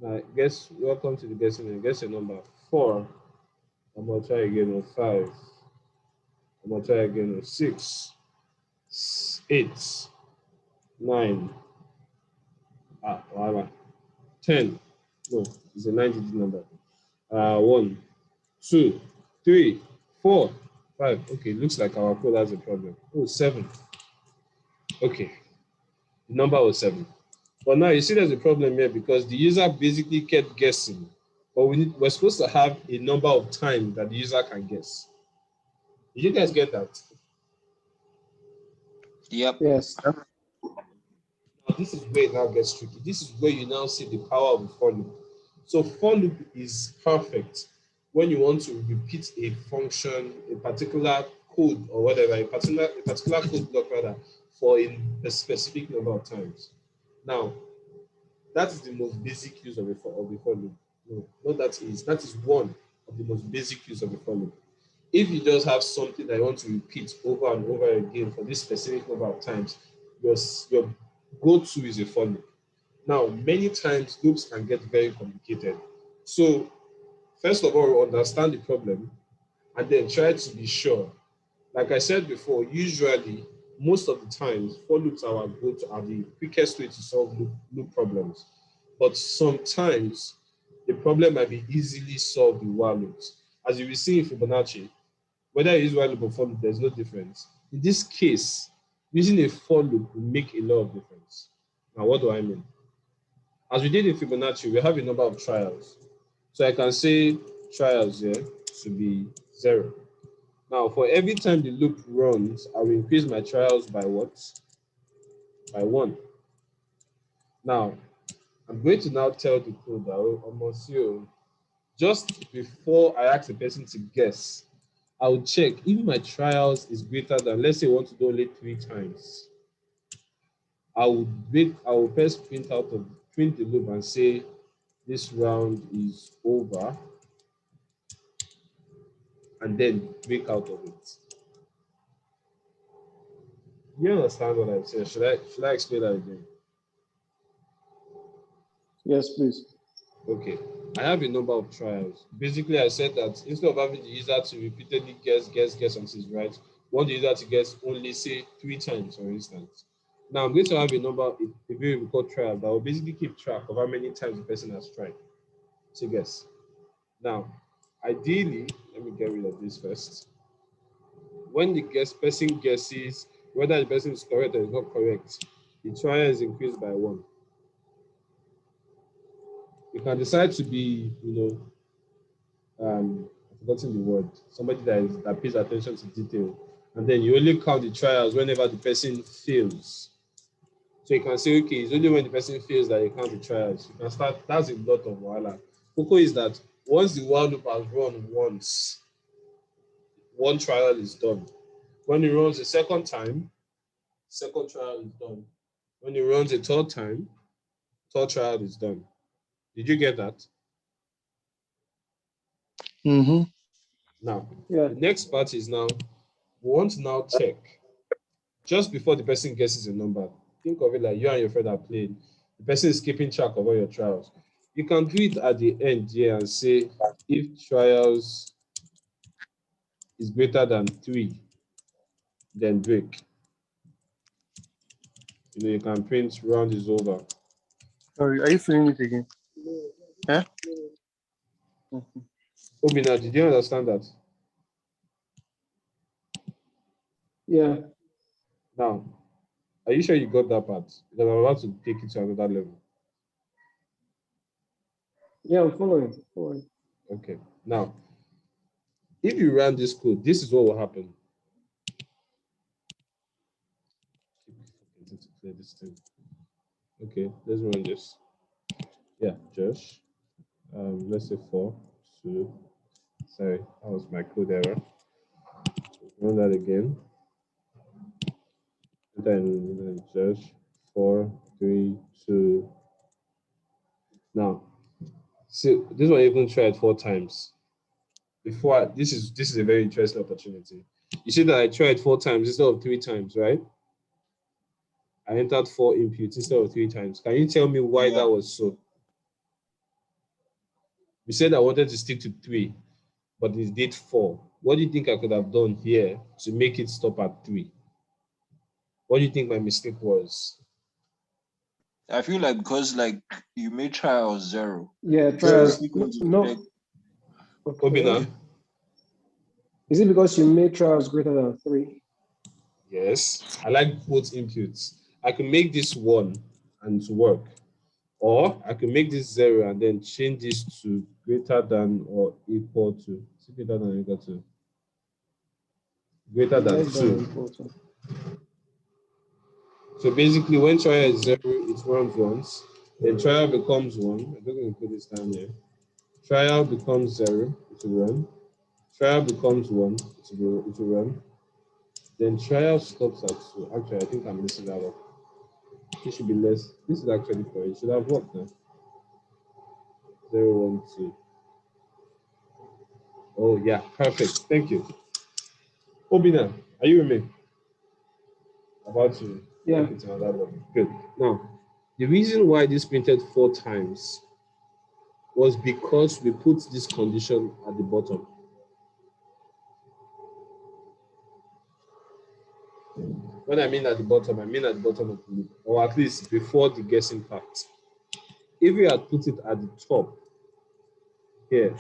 Now guess, welcome to the guessing and guess a number 4. I'm gonna try again with 5. I'm gonna try again with 6, 8, 9. Whatever. 10. No, it's a 9-digit number. 1, 2, 3, 4, 5. Okay, looks like our code has a problem. Oh, 7. Okay, the number was 7. But now you see there's a problem here because the user basically kept guessing. But we're supposed to have a number of times that the user can guess. Did you guys get that?
Yep.
Yes.
Now, this is where it now gets tricky. This is where you now see the power of a for loop. So for loop is perfect when you want to repeat a function, a particular code or whatever, a particular code block rather, for a specific number of times. Now, that is the most basic use of a for loop. No, not that is. That is one of the most basic use of a for loop. If you just have something that you want to repeat over and over again for this specific number of times, your go-to is a for loop. Now, many times loops can get very complicated. So, first of all, understand the problem and then try to be sure. Like I said before, usually, most of the times, for loops are the quickest way to solve loop problems. But sometimes, the problem might be easily solved with while loops. As you will see in Fibonacci, whether you use while loop or for loop, there's no difference. In this case, using a for loop will make a lot of difference. Now, what do I mean? As we did in Fibonacci, we have a number of trials. So I can say trials here to be 0. Now, for every time the loop runs, I will increase my trials by what? By 1. Now, I'm going to now tell the code that just before I ask the person to guess, I will check if my trials is greater than, let's say I want to do only 3 times. I will first print the loop and say this round is over, and then break out of it. You understand what I'm saying? Should I explain that again?
Yes, please.
Okay. I have a number of trials. Basically, I said that instead of having the user to repeatedly guess until it's right, I want the user to guess only say 3 times, for instance. Now I'm going to have a variable called trial that will basically keep track of how many times the person has tried to guess. Now, ideally, let me get rid of this first. When the person guesses whether the person is correct or is not correct, the trial is increased by 1. You can decide to be, I've forgotten the word, somebody that pays attention to detail, and then you only count the trials whenever the person fails. So you can say, okay, it's only when the person fails that you count the trials. You can start, that's a lot of wahala. Coco is that once the while loop has run once, 1 trial is done. When it runs a second time, second trial is done. When it runs a third time, third trial is done. Did you get that?
Mm-hmm.
Now,
Yeah.
the next part is now, we want to now check. Just before the person guesses a number, think of it like you and your friend are playing. The person is keeping track of all your trials. You can do it at the end here and say, if trials is greater than 3, then break. You can print round is over.
Sorry, are you saying it again? Huh?
Obina, did you understand that?
Yeah.
Now, are you sure you got that part? Because I'm about to take it to another level.
Yeah, I'm following.
Okay. Now, if you run this code, this is what will happen. To clear this thing. Okay, let's run this. Yeah, Josh. Let's say 4, 2. Sorry, that was my code error. Run that again. And then Josh. 4, 3, 2. Now, see, this one even tried 4 times. Before this is a very interesting opportunity. You see that I tried 4 times instead of 3 times, right? I entered 4 inputs instead of 3 times. Can you tell me why that was so? We said I wanted to stick to 3, but it did 4. What do you think I could have done here to make it stop at 3? What do you think my mistake was?
I feel like because like you made trials 0.
Yeah,
So
trials.
it's equal to
No.
check.
Okay.
Obina?
Is it because you made trials greater than 3?
Yes. I like both inputs. I can make this 1 and to work. Or I can make this 0 and then change this to greater than or equal to. Is it greater than or equal to? greater than
Less than or
2.
equal to.
So basically, when trial is 0, it runs once. Then trial becomes 1. I'm not going to put this down here. Trial becomes 0, it will run. Trial becomes 1, it will run. Then trial stops at 2. Actually, I think I'm missing that up. It should be less. This is actually 4. It should have worked now. 0, 1, 2. Oh, yeah, perfect. Thank you. Obina, are you with me? About to
Yeah.
take it to another level. Good. Now, the reason why this printed 4 times was because we put this condition at the bottom. When I mean at the bottom, I mean at the bottom of the loop, or at least before the guessing part. If we had put it at the top here,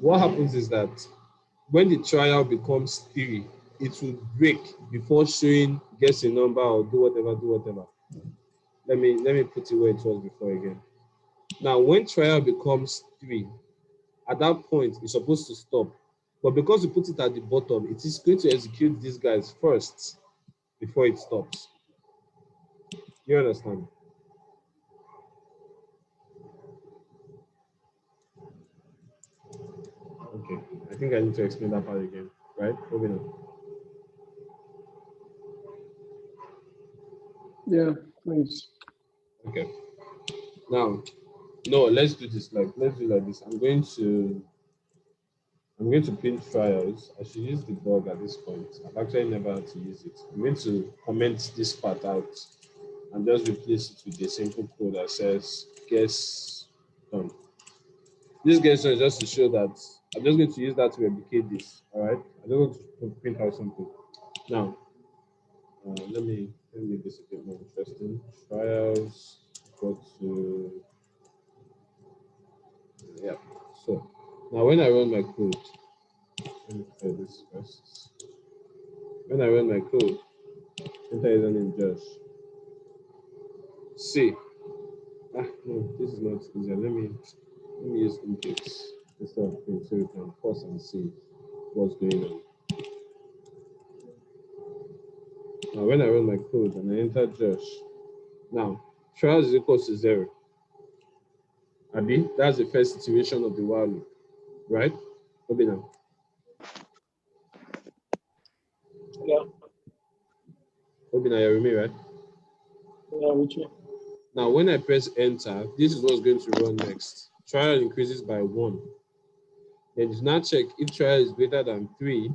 what happens is that when the trial becomes 3, it will break before showing guess a number or do whatever. Let me put it where it was before again. Now, when trial becomes 3, at that point, it's supposed to stop. But because we put it at the bottom, it is going to execute these guys first before it stops. You understand? Okay, I think I need to explain that part again, right? Moving on.
Yeah, please.
Okay. Now, no, let's do this. Let's do like this. I'm going to print trials. I should use debug at this point. I've actually never had to use it. I'm going to comment this part out and just replace it with a simple code that says guess done. This guess done is just to show that I'm just going to use that to replicate this. All right. I don't want to print out something. Now, let me make this a bit more interesting. Trials go to yeah. So now when I run my code, let me try this first. When I run my code, enter is in Josh. See. No, this is not easier. Let me use inputs instead of print so you can pause and see what's going on. Now when I run my code and I enter Josh, now trials is equal to 0. Abi, that's the first iteration of the while loop, right? Obina.
Yeah.
Obina, you're with me, right?
Yeah, with you.
Now, when I press enter, this is what's going to run next. Trial increases by 1. Then you now check if trial is greater than 3,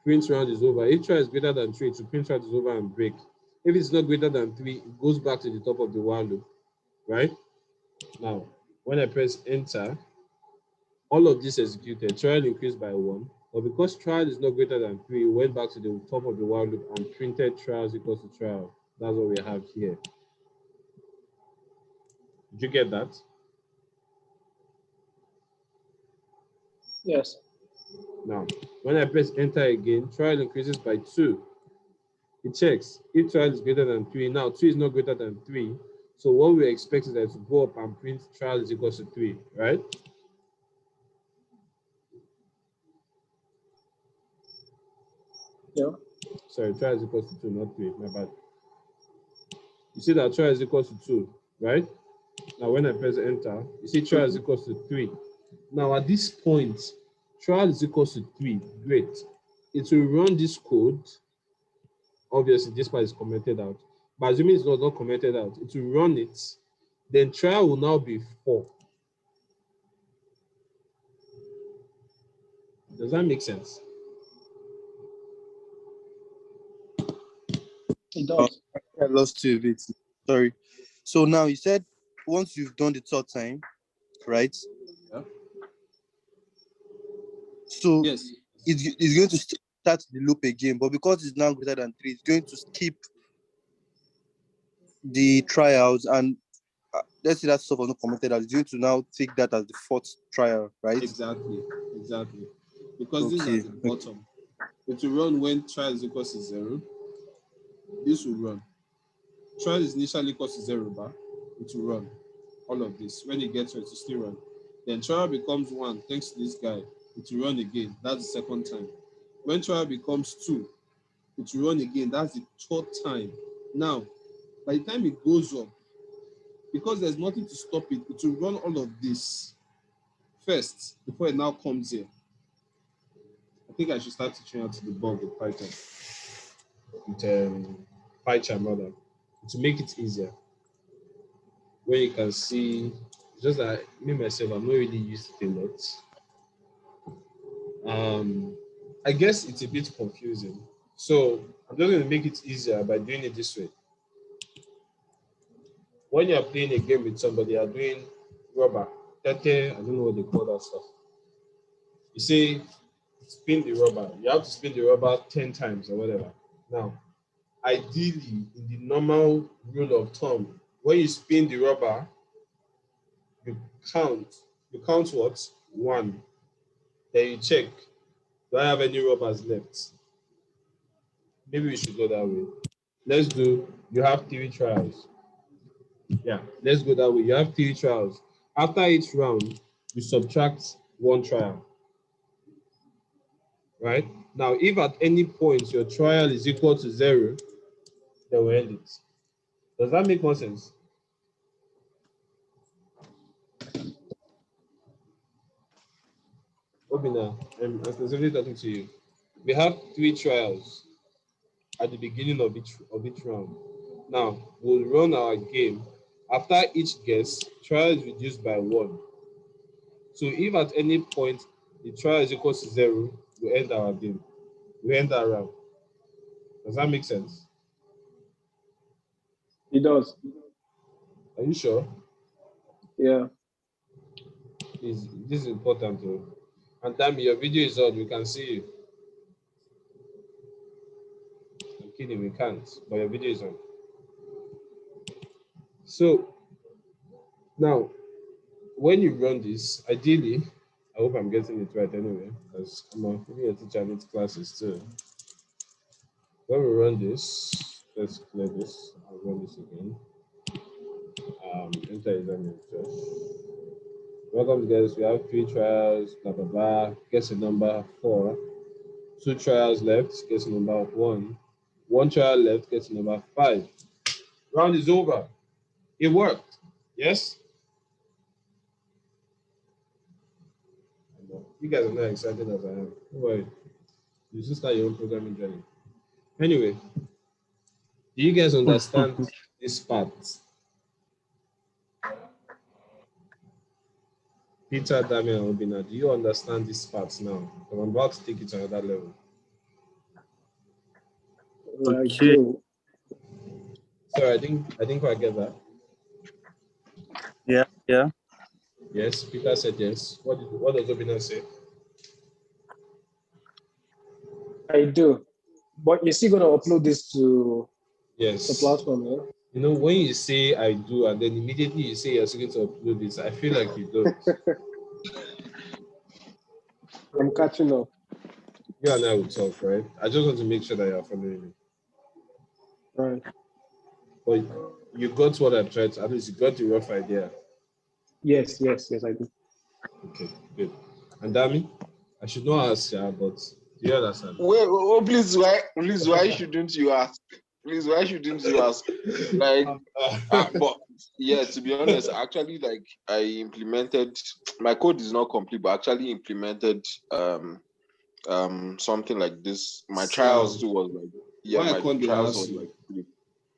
print round is over. If trial is greater than 3, to print round is over and break. If it's not greater than 3, it goes back to the top of the while loop, right? Now, when I press enter, all of this executed. Trial increased by 1. But because trial is not greater than 3, it went back to the top of the while loop and printed trials equals to trial. That's what we have here. Did you get that?
Yes.
Now, when I press enter again, trial increases by 2. It checks if trial is greater than 3. Now, 2 is not greater than 3. So what we expect is that to go up and print trial is equals to 3, right?
Yeah.
Sorry, trial is equals to 2, not 3. My bad. You see that trial is equals to 2, right? Now, when I press enter, you see trial is equals to 3. Now, at this point, trial is equals to 3. Great. It will run this code. Obviously, this part is commented out. But assuming it's not commented out, it will run it. Then trial will now be 4. Does that make sense?
It does.
I lost you a bit. Sorry. So now you said once you've done the third time, right?
Yeah.
So
Yes.
it's going to start the loop again, but because it's now greater than 3, it's going to skip the trials and let's say that stuff was not commented out. It's going to now take that as the 4th trial, right?
Exactly. Because this is at the bottom. It will run when trial is equals to 0. This will run. Trial is initially equals to 0 bar. It will run all of this. When it gets to it, it will still run. Then trial becomes 1 thanks to this guy. it will run again. That's the second time. When trial becomes 2, it will run again. That's the third time. Now, by the time it goes up, because there's nothing to stop it, it will run all of this first before it now comes here. I think I should start teaching how to debug with Python. With PyCharm rather, to make it easier. Where you can see, just that me myself, I'm not really used to it a lot. I guess it's a bit confusing. So I'm just going to make it easier by doing it this way. When you're playing a game with somebody, you're doing rubber, tete, I don't know what they call that stuff. You say, spin the rubber. You have to spin the rubber 10 times or whatever. Now, ideally, in the normal rule of thumb, when you spin the rubber, you count. You count what? 1. Then you check, do I have any rubbers left? Maybe we should go that way. Let's do, you have 3 trials. Yeah, let's go that way. You have 3 trials. After each round, you subtract 1 trial. Right? Now, if at any point your trial is equal to 0, then we end it. Does that make more sense? Obina, I'm specifically talking to you. We have 3 trials at the beginning of each round. Now, we'll run our game. After each guess, trial is reduced by 1. So if at any point the trial is equal to 0, we end our game. We end our round. Does that make sense?
It does.
Are you sure?
Yeah.
This is important too. And Tammy, your video is on. We can see you. I'm kidding, we can't, but your video is on. So now, when you run this, ideally, I hope I'm getting it right anyway, because I'm a teacher, I need classes too. When we run this, let's clear this. I'll run this again. Enter exam just. Welcome guys. We have 3 trials, blah blah blah. Guess a number 4. 2 trials left, guess a number 1. 1 trial left, guess a number 5. Round is over. It worked. Yes? You guys are not excited as I am. Don't worry. You should start your own programming journey. Anyway, do you guys understand this part? Peter, Damian, Obina, do you understand this part now? Because I'm about to take it to another level.
Okay.
Sorry, I didn't quite get that.
Yeah.
Yes, Peter said yes. What does Obina say?
I do. But you're still going to upload this to
Yes.
the platform, yeah?
You know, when you say I do and then immediately you say you're going to upload this, I feel like you don't.
I'm catching up.
You and I will talk, right? I just want to make sure that you're following me.
All right.
But you got what I tried to, at least you got the rough idea.
Yes, I do.
Okay, good. And Dami, I should not ask you, but do you understand?
Wait, please, why shouldn't you ask? Please, why shouldn't you ask? Like, but yeah, to be honest, actually, like I implemented, my code is not complete, but actually implemented something like this. My trials too was like, yeah, my trials was like.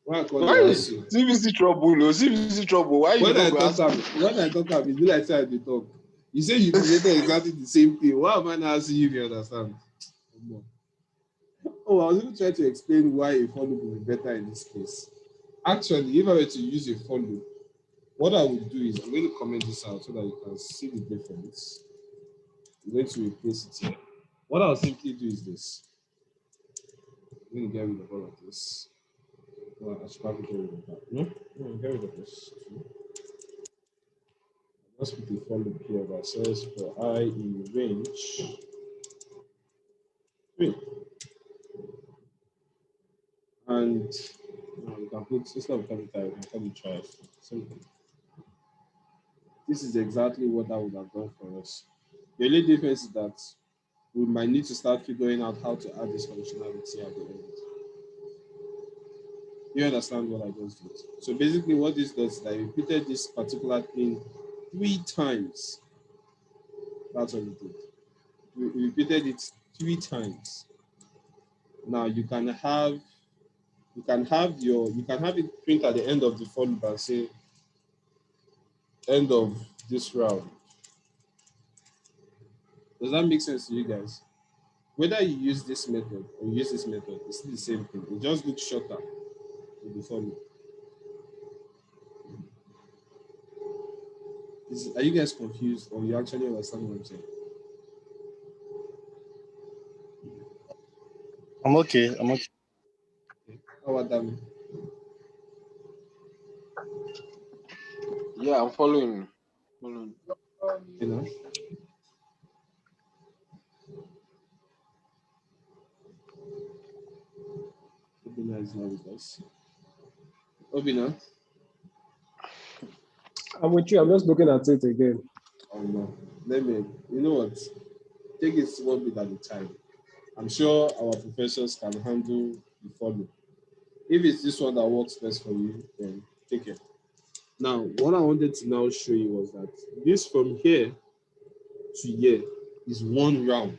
Why
CVC trouble, no CVC trouble. Why you don't go ask me?
When I talk about it, you like say I dey talk. You say you created exactly the same thing. Why am I not asking you if you understand? Oh, I was even trying to explain why a for loop would be better in this case. Actually, if I were to use a for loop, what I would do is I'm going to comment this out so that you can see the difference. I'm going to replace it here. What I'll simply do is this. I'm going to get rid of all of this. Well, I should probably get rid of that. No, get rid of this. Let's put the for loop here that says for I in range 3. And you can put, instead of capital, you can call it trials. Simple. This is exactly what I would have done for us. The only difference is that we might need to start figuring out how to add this functionality at the end. You understand what I just did? So basically what this does is I repeated this particular thing 3 times. That's what it did. We repeated it 3 times. Now you can have it print at the end of the for loop and say end of this round. Does that make sense to you guys? Whether you use this method or use this method, it's still the same thing. It just looks shorter with the for loop. Are you guys confused or you actually understand what I'm saying?
I'm okay. I'm okay.
How about that?
Yeah, I'm following.
You know? Obina is not with us. Obina?
I'm with you. I'm just looking at it again.
Oh no. You know what? Take it one bit at a time. I'm sure our professors can handle the follow. If it's this one that works best for you, then take it. Now, what I wanted to now show you was that this from here to here is 1 round.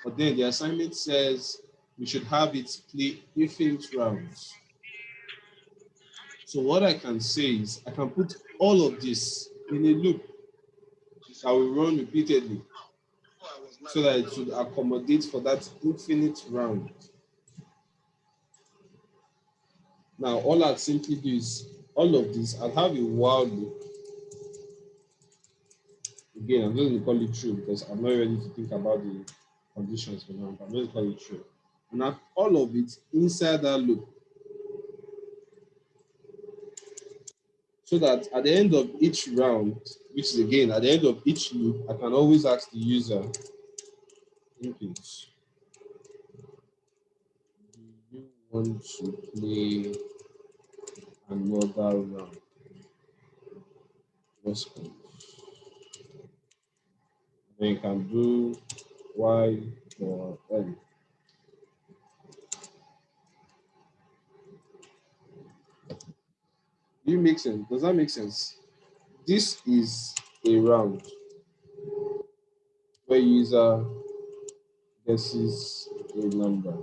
But then the assignment says we should have it play infinite rounds. So what I can say is I can put all of this in a loop that will run repeatedly so that it should accommodate for that infinite round. Now, all I'd simply do is all of this, I'll have a while loop. Again, I'm just going to call it true because I'm not ready to think about the conditions for now. I'm going to call it true. And have all of it inside that loop. So that at the end of each round, which is again, at the end of each loop, I can always ask the user, input, do you want to play another round? Response. Then you can do Y or N. Do you make sense? Does that make sense? This is a round where user guesses a number.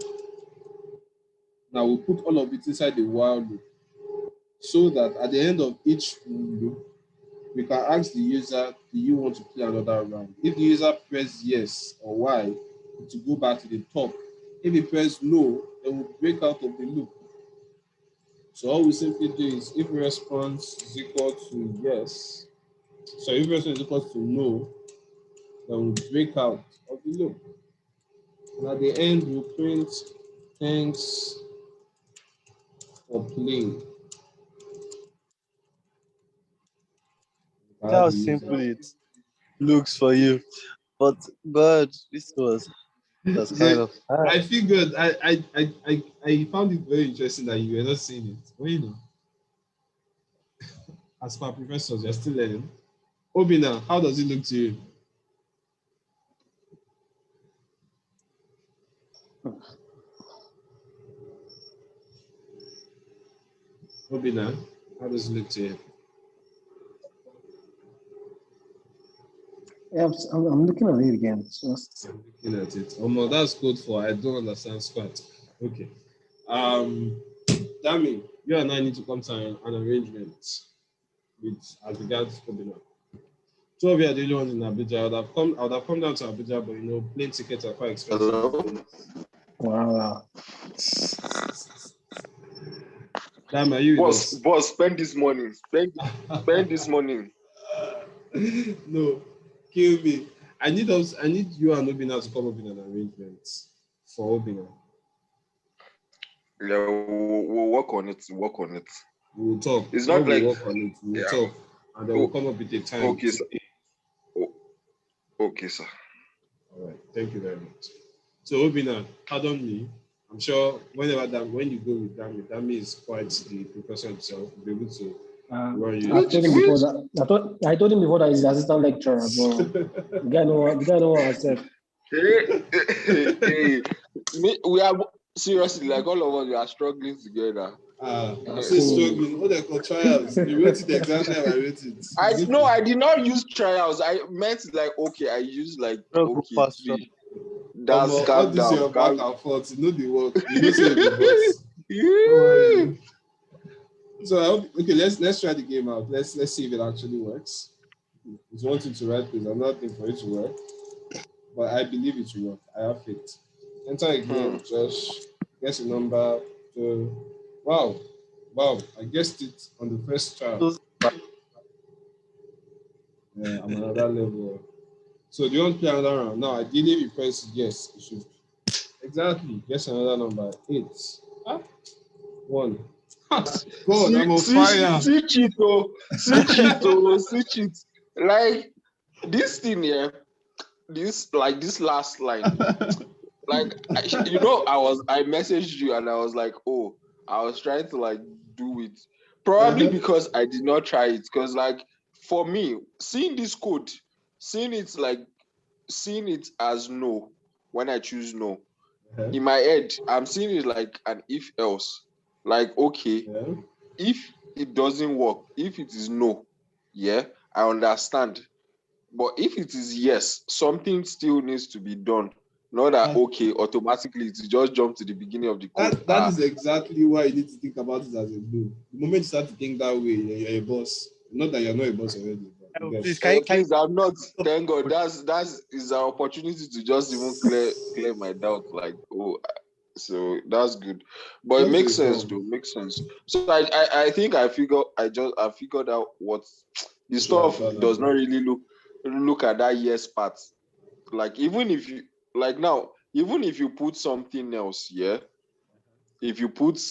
Now we'll put all of it inside the while loop so that at the end of each loop, we can ask the user, do you want to play another round? If the user press yes or Y, to go back to the top. If he press no, then we'll break out of the loop. So all we simply do is if response is equal to yes, so if response is equal to no, then we'll break out of the loop. And at the end, we'll print thanks for playing.
How simple it looks for you. But God, this was kind of hard.
I figured I found it very interesting that you were not seeing it. Well, you know, as per professors, you're still learning. Obina, how does it look to you? Obina, how does it look to you?
Yeah, I'm looking at it again. Just...
I'm looking at it. Oh no, that's code for I don't understand squat. Okay. Dami, you and I need to come to an arrangement with as regards Obina. Two of you are the only ones in Abuja. I would have come down to Abuja, but you know, plane tickets are quite expensive.
Hello?
Wow.
Dami, are you with us?
Boss, spend this money. Spend this money.
No, kill me. I need you and Obina to come up with an arrangement for Obina.
Yeah, we'll work on it. Work on it.
We'll talk.
It's not like
work on it. We'll talk, and then we'll come up with a time.
Okay, sir. Okay, sir.
All right. Thank you very much. So Obina, pardon me. I'm sure when you go with Dami is quite the professor himself. Will be able to Where you?
I told him before that. I told him before that he's the assistant lecturer, but the guy know accept.
Hey, we are seriously like all of us. We are struggling together.
I'm still struggling. What they call trials? You wrote it exactly how I wrote it.
I did not use trials. I meant like okay, I used like okay.
Fast,
Three. That's
All
calm
this
down.
your back and forth. You know the work. You know say the boss.
Yeah.
So okay, let's try the game out. Let's see if it actually works. It's one thing to write because I'm not thinking for it to work, but I believe it will work. I have faith. Enter again, Josh. Guess a number. Wow, I guessed it on the first trial. Yeah, I'm on another level. So do you want to play another round? Now, ideally, if you press yes, you should. Exactly. Guess another number. 8. 1. God, I'm on fire.
Switch it. Like this thing here, this last line. Like I messaged you and I was like, oh, I was trying to like do it. Probably because I did not try it. Because like for me, seeing this code, seeing it as no when I choose no. In my head, I'm seeing it like an if else. Like, okay, if it doesn't work, if it is no, yeah, I understand. But if it is yes, something still needs to be done. Not that okay, automatically it just jump to the beginning of the code.
That is exactly why you need to think about it as a no. The moment you start to think that way, you're a boss. Not that you're not a boss already.
Please, I'm not. Thank God. That is an opportunity to just even clear my doubt. Like, oh, so that's good. But it makes sense, though. Makes sense. So I think I figured out what the stuff does not really look at that yes part. Like even if you put something else, yeah. If you put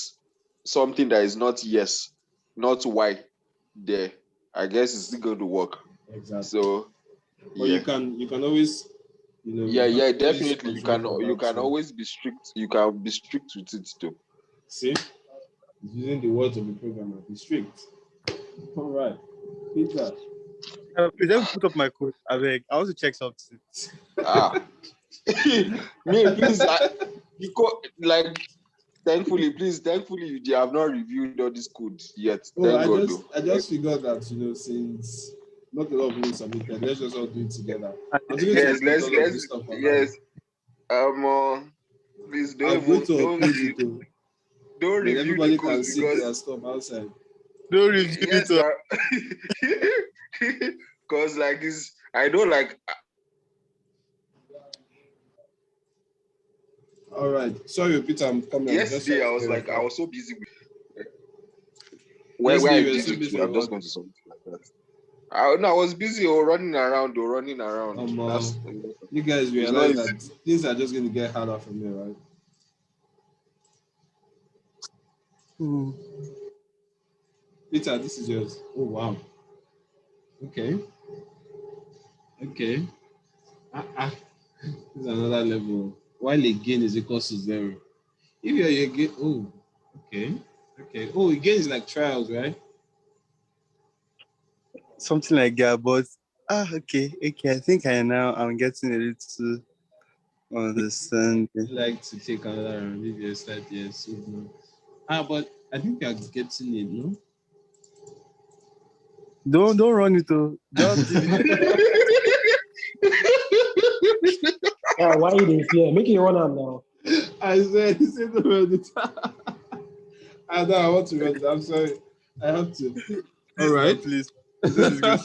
something that is not yes, not why there, I guess it's still going to work.
Exactly.
So,
but you can always,
definitely. You can always be strict. You can be strict with it too.
See, using the words of the programmer, be strict. All right, Peter.
Please let me put up my code. I beg. I want to check something.
Me, please. Thankfully, you have not reviewed all this code yet.
I just figured that since not a lot of people submitted, let's just all do it together.
Yes. Please don't review
everybody
the code
can see their stuff outside.
Don't review it.
Because like this, I don't like.
All right. Sorry, Peter, I'm coming.
Yesterday, I was so busy with. Where I'm busy with, I'm just going to something like that. I was busy running around.
You guys realize that things are just going to get harder from here, right? Peter, this is yours. Oh, wow. Okay. This is another level. While again is equal to 0. If you're again, okay. Oh, again is like trials, right?
Something like that, but okay. I think I'm getting a little understand.
I'd like to take another round. If you start, yes. But I think you're getting it, no?
Don't run it though. Just
why you didn't fear? Make it run out now.
I said don't run it. I know I want to run it. I'm sorry. I have to. All right,
please. This is good.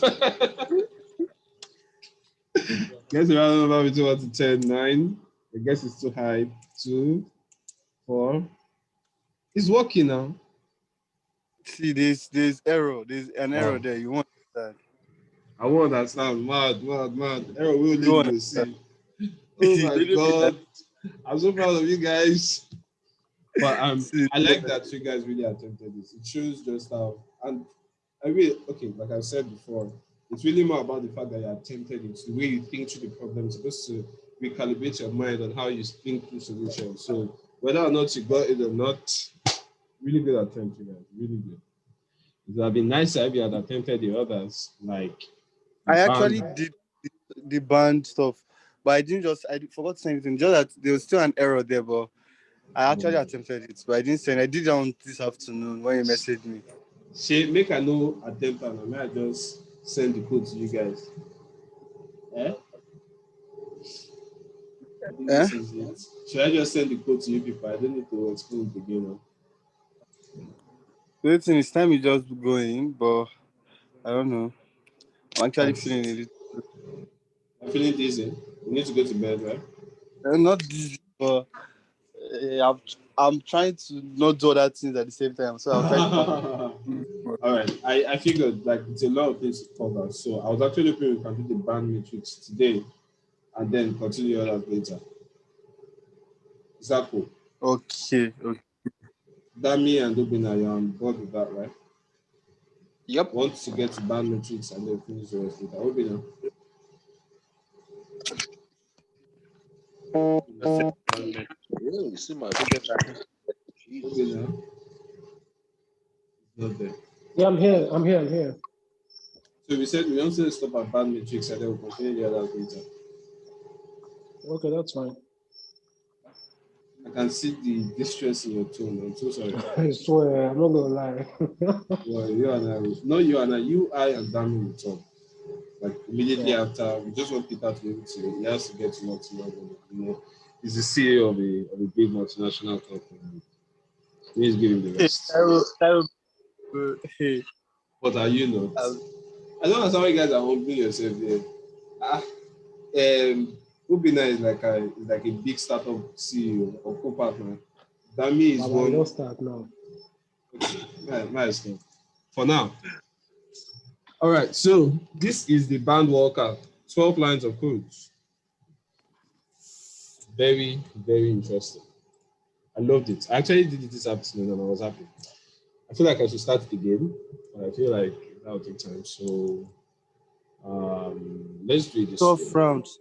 Guess the round number between 1 to 10, 9. I guess it's too high. 2, 4. It's working now.
See, there's error. There's an error there. You want that?
I won't understand. Mad. Error will leave you. See. Oh my God. I'm so proud of you guys. But I like that you guys really attempted this. It shows just how, and I really, like I said before, it's really more about the fact that you attempted it. It's the way you think through the problem. It's supposed to recalibrate your mind on how you think through solutions. So whether or not you got it or not, really good attempt, you guys. Really good. It would have been nicer if you had attempted the others, like
I actually
band.
did the band stuff, but I forgot to say anything. Just that there was still an error there, but I actually attempted it, but I didn't send. I did it on this afternoon when you messaged me.
Make I know attempt and may I just send the code to you guys? Eh? I think this is it. Should I just send the code to you people? I don't need to explain it again now.
The thing is, time is just going, but I don't know. I'm actually feeling it.
I'm feeling dizzy. We need to go to bed, right?
Not this, but I'm trying to not do other things at the same time. So I'll try to.
All right. I figured like it's a lot of things to cover. So I was actually hoping we can do the band matrix today and then continue others later. Is that cool?
Okay.
Dami and Obina, you're on board with that, right?
Yep.
Want to get to band matrix and then finish the rest later. Obina.
Yeah, you see my
Obina. Not there.
Yeah, I'm here.
So we said we want to stop at band matrix and then we'll continue the others later.
Okay, that's fine.
I can see the distress in your tone. I'm so sorry.
I swear, I'm not gonna lie.
Well, you and I, not you and I, you, I, and Dami will talk. Like immediately after, we just want Peter to be able to, he has to get to know you know, he's the CEO of a big multinational company. Please give him the rest. What are you not? I don't know how you guys are humbling yourself there. Ubina is like a big startup CEO or co-partner. Dami is one.
Don't start now.
Nice. For now. All right, so this is the band walker, 12 lines of code. Very, very interesting. I loved it. I actually did it this afternoon and I was happy. I feel like I should start it again, but I feel like that will take time. So let's do this.
12 rounds.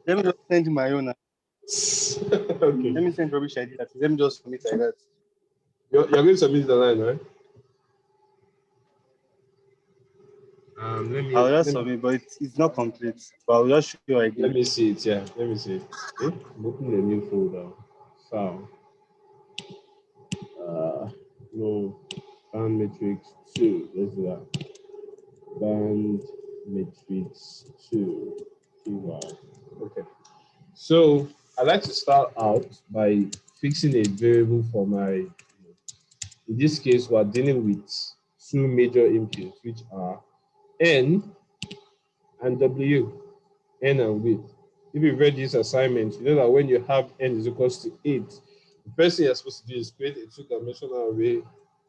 Let me just send my own.
Okay.
Let me send rubbish idea. Let me just submit like that.
You're going to submit the line, right?
I'll just submit, but it's not complete. But I'll just show you again.
Let me see it. Yeah, let me see it. Okay. Open a new folder. File. No. Band matrix 2. Let's do that. Band matrix 2. Keyword. Okay. So I like to start out by fixing a variable for my. In this case, we're dealing with two major inputs, which are N and W, N and width. If you've read this assignment, you know that when you have N is equals to 8, the first thing you're supposed to do is create a two-dimensional array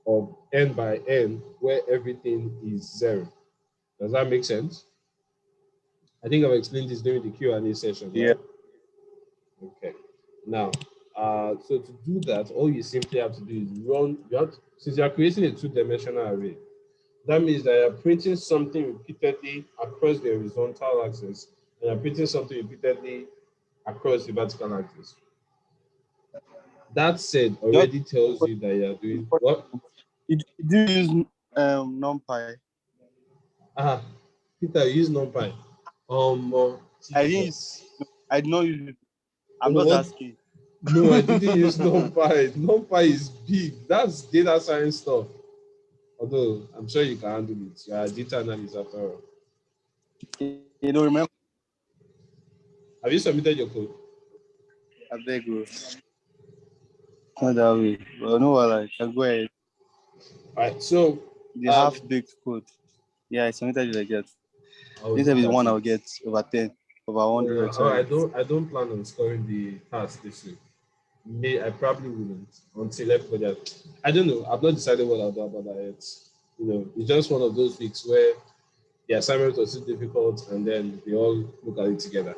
of N by N where everything is 0. Does that make sense? I think I've explained this during the Q&A session. Right?
Yeah.
Okay. Now, so to do that, all you simply have to do is since you're creating a two-dimensional array, that means that you're printing something repeatedly across the horizontal axis, and you're printing something repeatedly across the vertical axis. That said, already tells you that you're doing what?
You do use NumPy.
Peter, you use NumPy.
I did not use it. I'm not asking.
No, I didn't use NumPy. NumPy is big. That's data science stuff. Although I'm sure you can handle it. You are a data analyst after all.
You don't remember?
Have you submitted your code?
I beg you. Not that way. But no, I can go ahead.
All right. So
the half-baked code. Yeah, I submitted it like that. This is one I'll get over 10, over 100.
I don't plan on scoring the task this week. I probably wouldn't until everybody else. I don't know. I've not decided what I'll do about that yet. You know, it's just one of those weeks where the assignment was too difficult and then we all look at it together.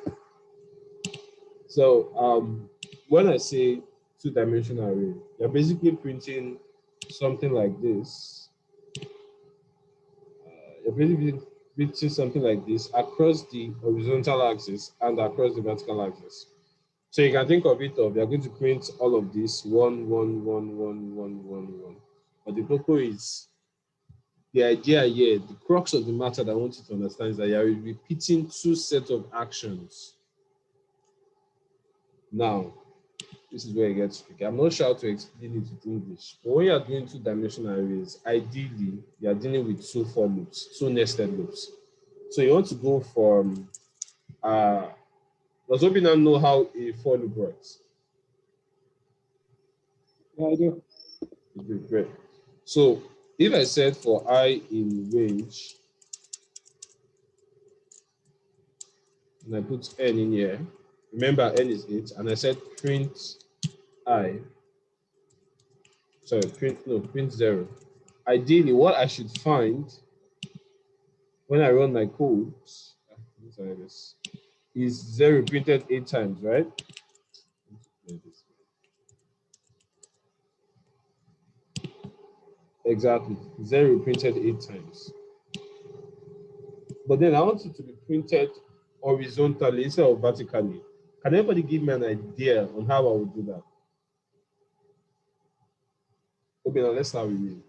So when I say two-dimensional array, you're basically printing something like this. You're basically printing something like this across the horizontal axis and across the vertical axis. So you can think of it you're going to print all of this 1, 1, 1, 1, 1, 1, 1. But the purpose is the idea here, the crux of the matter that I want you to understand is that you are repeating two sets of actions. Now, this is where it gets tricky. I'm not sure how to explain it with English, but when you are doing two-dimensional arrays, ideally, you are dealing with two for loops, two nested loops. So you want to go from, does Obina know how a for loop works?
Yeah, I do.
Great. So if I said for I in range, and I put n in here, remember n is 8, and I said print I, sorry, print 0. Ideally, what I should find when I run my code is 0 printed 8 times, right? Exactly, 0 printed 8 times. But then I want it to be printed horizontally instead of vertically. Can anybody give me an idea on how I would do that? Okay, now let's start with you.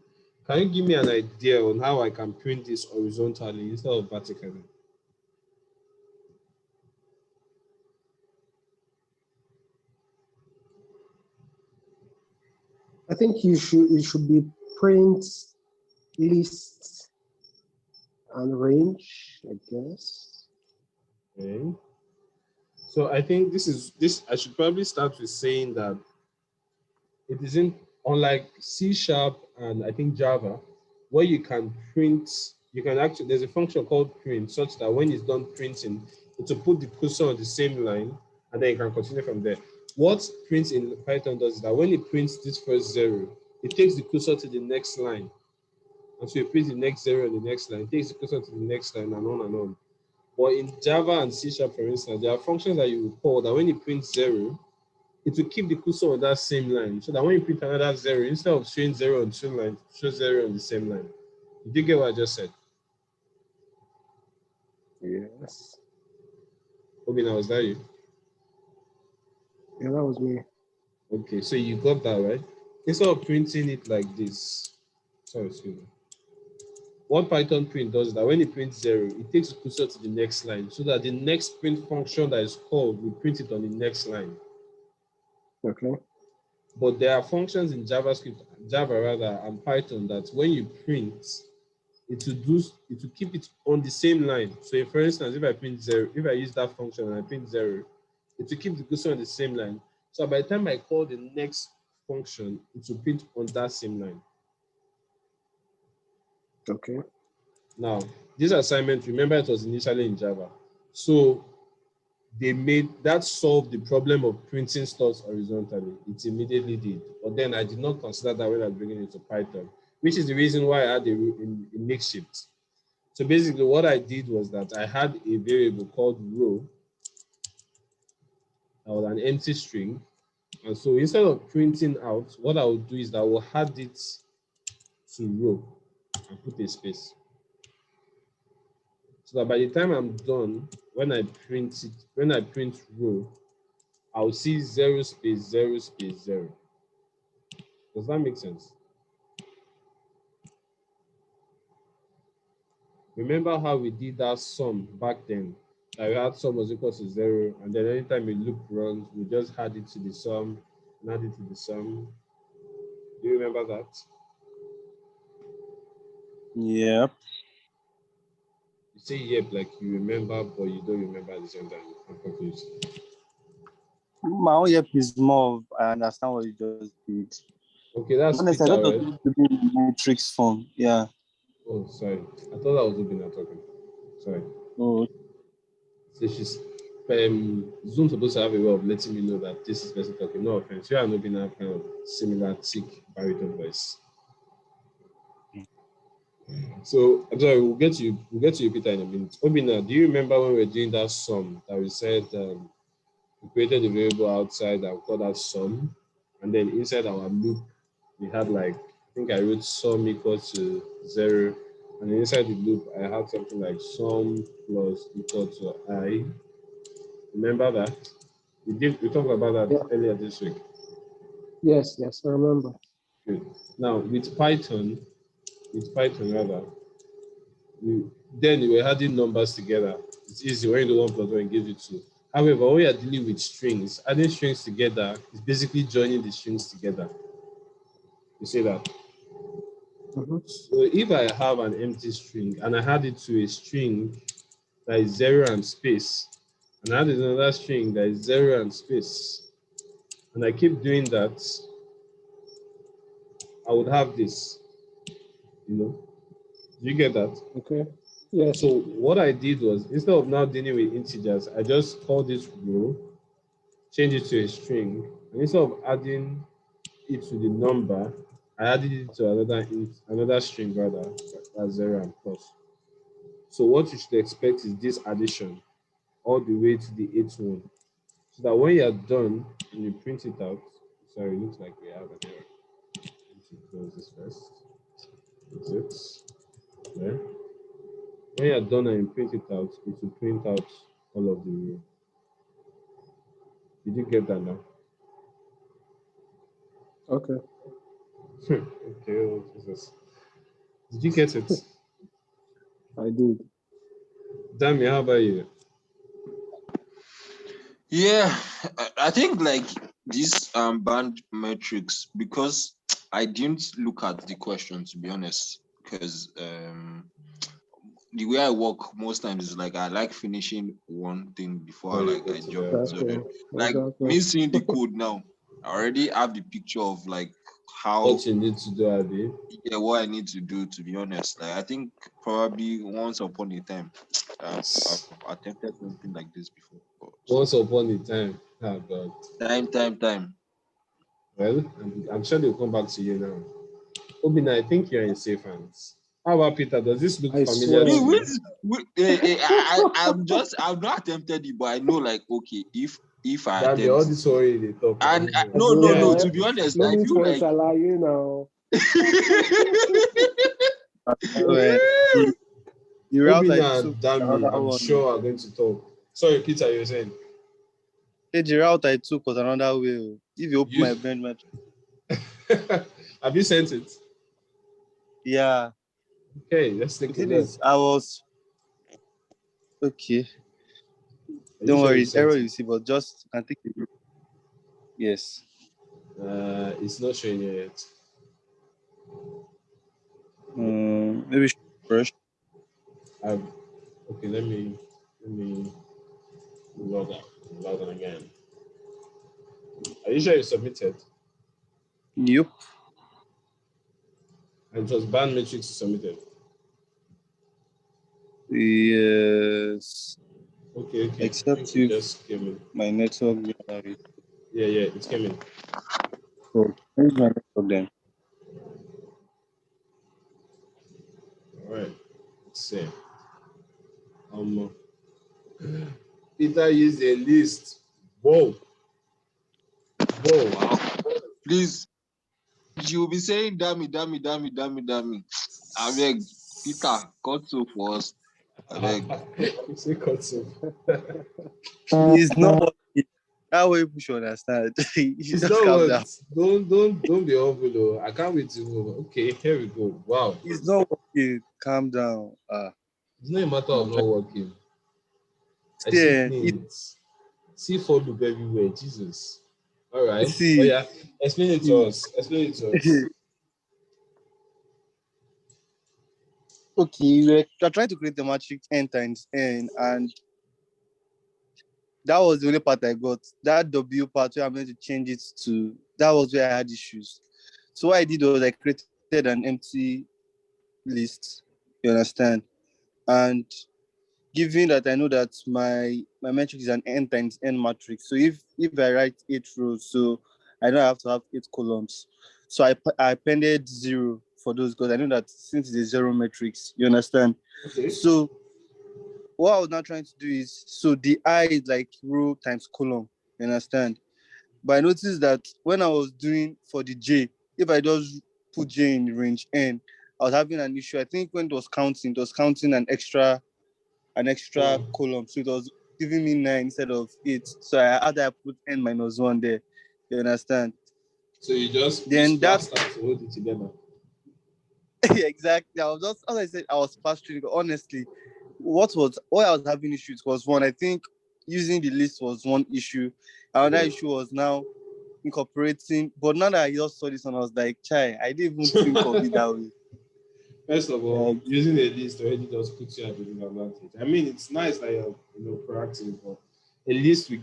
Can you give me an idea on how I can print this horizontally instead of vertically?
I think it should be print list and range, I guess.
Okay. So I think this I should probably start with saying that it isn't unlike C# and I think Java, where you can print, you can actually, there's a function called print such that when it's done printing, it will put the cursor on the same line and then you can continue from there. What print in Python does is that when it prints this first 0, it takes the cursor to the next line. And so it prints the next 0 on the next line, it takes the cursor to the next line and on and on. But in Java and C#, for instance, there are functions that you will call that when it prints 0, it will keep the cursor on that same line. So that when you print another 0, instead of showing 0 on two lines, it shows 0 on the same line. Did you get what I just said?
Yes.
Obina, was that you?
Yeah, that was me.
Okay, so you got that, right? Instead of printing it like this, sorry, excuse me. What Python print does is that when it prints 0, it takes the cursor to the next line so that the next print function that is called will print it on the next line.
Okay.
But there are functions in JavaScript, Java rather, and Python that when you print, it will keep it on the same line. So for instance, if I print 0, if I use that function and I print 0, it will keep the cursor on the same line. So by the time I call the next function, it will print on that same line.
Okay.
Now, this assignment, remember it was initially in Java. So they made that solve the problem of printing stuff horizontally. It immediately did. But then I did not consider that when I was bringing it to Python, which is the reason why I had a makeshift. So basically what I did was that I had a variable called row that was an empty string. And so instead of printing out, what I will do is that I will add it to row and put a space. So that by the time I'm done, when I print it, when I print row, I'll see 0 space 0 space 0. Does that make sense? Remember how we did that sum back then? That we had sum was equal to 0, and then anytime a loop runs, we just add it to the sum and add it to the sum. Do you remember that?
Yep.
You say yep like you remember, but you don't remember at the same time. I'm confused.
My own yep is more of, I understand what you just did.
Okay, that's
Honestly,
Peter,
I thought
right?
it was in matrix form. Yeah.
Oh, sorry. I thought that was Obina talking. Sorry.
Oh,
So she's Zoom supposed to have a way of letting me know that this is person talking. No offense. You and Obina have kind of similar thick baritone voice. So I'm sorry, we'll get to you, Peter, in a minute. Obina, do you remember when we were doing that sum that we said we created a variable outside that we called that sum, and then inside our loop we had like, I think I wrote sum equals to 0, and then inside the loop I had something like sum plus equal to I. Remember that? We talked about that earlier this week.
Yes, I remember.
Good. Now with Python, with Python rather, then you were adding numbers together. It's easy when you do 1 plus 1 gives you 2. However, when you are dealing with strings, adding strings together is basically joining the strings together. You see that? So if I have an empty string and I add it to a string that is 0 and space, and I add another string that is 0 and space, and I keep doing that, I would have this. You know? Do you get that?
Okay. Yeah.
So what I did was, instead of now dealing with integers, I just call this row, change it to a string, and instead of adding it to the number, I added it to another string rather, that's 0 and plus. So what you should expect is this addition all the way to the 8th one. So that when you're done and you print it out, sorry, it looks like we have an error. Let me close this first. That's it. There. When you're done and you print it out, it will print out all of the row. Did you get that now?
Okay.
Okay, oh, Jesus. Did you get it?
I did.
Damn, how about you?
Yeah, I think like this band metrics, because I didn't look at the question, to be honest, because the way I work most times is like I like finishing one thing before I jump into it. Like me seeing the code now, I already have the picture of like how
what you need to do, Abby.
Yeah, what I need to do, to be honest. Like, I think probably once upon a time, I've attempted something like this before.
Once upon a time. Oh God.
Time.
Well, I'm sure they'll come back to you now. Obina, I think you're in safe hands. How about Peter? Does this look familiar to you?
I'm not attempted it, but I know like okay, if I
that
attempt
all this story they talk.
and no, to be honest,
no
I
need
feel
for
like
you now.
The route I
Obina,
took,
damn me, I'm sure I'm going to talk. Sorry, Peter, you were saying?
The route I took was another way. If you open my band match.
Have you sent it?
Yeah.
Okay, let's take a look.
I was okay. Don't worry, it's error you see, but just I think yes.
It's not showing you yet.
Maybe first.
Okay, let me log on again. Are you sure you submitted?
Yep.
And it was band matrix submitted.
Yes.
Okay.
Except you
just came in.
My network.
Yeah, it came in.
So where's my network then?
All right. Let's see. Peter used a list. Whoa.
Wow. Please, you'll be saying damn me. I beg, Peter, cut so for us. I beg.
Say cut so.
It's not working. That way you should understand.
It's not what. Don't be awful though. I can't wait to move. Okay, here we go. Wow.
It's not working. Calm down.
It's not a matter of not working. I see for loop everywhere. Jesus. All right.
See.
Oh yeah. Explain it to us.
Okay, we're trying to create the matrix n times n, and that was the only part I got. That W part where I'm going to change it to, that was where I had issues. So what I did was I created an empty list, you understand? And given that I know that my metric is an n times n matrix, so if I write 8 rows, so I don't have to have 8 columns. So I appended 0 for those because I know that since it's a 0 matrix, you understand?
Okay.
So what I was now trying to do is, so the I is like row times column, you understand? But I noticed that when I was doing for the J, if I just put J in range N, I was having an issue. I think when it was counting an extra column. So it was giving me 9 instead of 8. So I had to put N minus 1 there. You understand?
So you just
then
that to hold it together.
Exactly. I was just, as I said, I was fast training. But honestly, what I was having issues was one. I think using the list was one issue. Another issue was now incorporating. But now that I just saw this one, I was like, "Chai, I didn't even think of it that way."
First of all,
Like,
using a list already just puts you at a disadvantage. I mean, it's nice that you're proactive, but a list we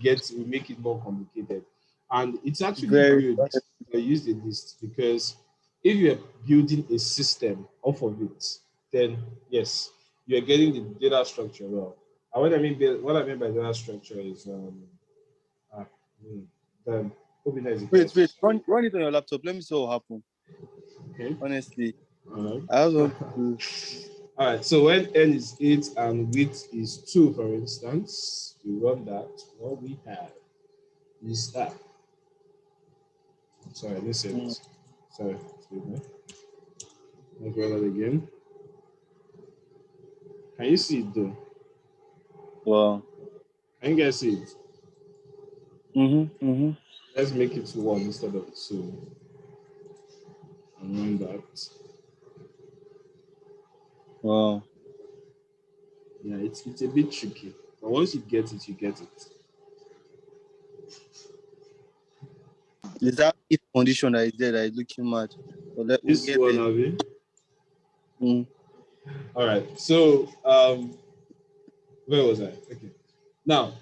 make it more complicated. And it's actually
very.
good to use a list because if you're building a system off of it, then yes, you're getting the data structure well. And what I mean by data structure is uh, mm, the
Wait, run it on your laptop. Let me see what happened.
Okay.
Honestly,
All right.
I was want to.
All right, so when n is 8 and width is 2, for instance, we run that. What we have is that. Sorry, let's say this. Sorry, excuse me. Let's run that again. Can you see it though?
Wow.
Can you guys see it?
Mm-hmm.
Let's make it 1 instead of 2. And run that.
Wow.
Yeah, it's a bit tricky. But once you get it, you get it.
Is that if condition that is there that is looking mad? But we'll
This
get
one,
there.
Avi.
Mm.
All right. So where was I? Okay. Now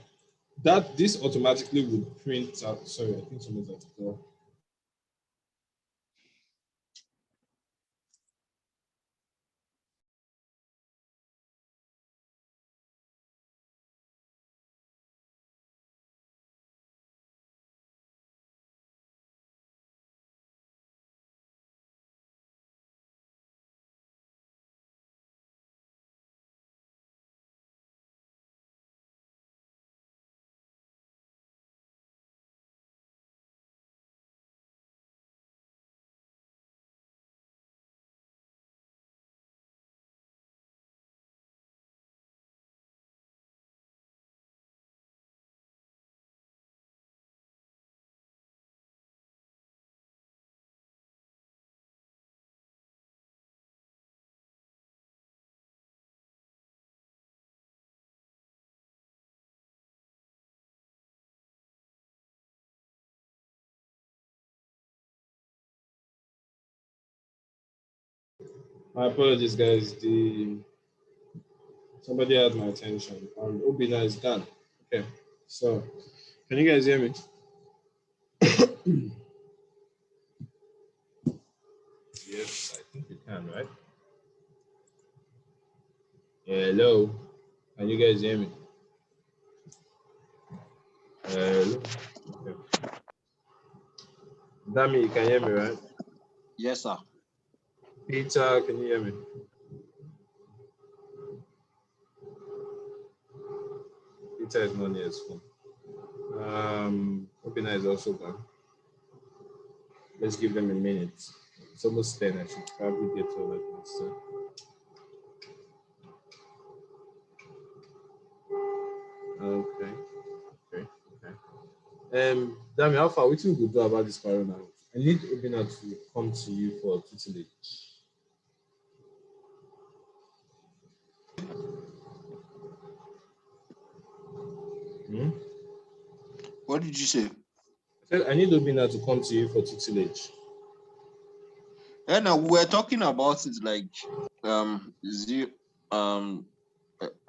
that this automatically would print out. Sorry, I think someone's at the door. My apologies, guys. Somebody had my attention, and Obina is done. Okay, so can you guys hear me? Yes, I think you can, right? Hello, can you guys hear me? Hello. Okay. Dami, you can hear me, right?
Yes, sir.
Peter, can you hear me? Peter is not near his phone. Obina is also gone. Let's give them a minute. It's almost 10. I should probably get over it next time. Okay. Dami, how far? What you go do about this paro now? I need Obina to come to you for tutelage.
What did you say?
I said I need Obina to come to you for tutelage.
And we were talking about it like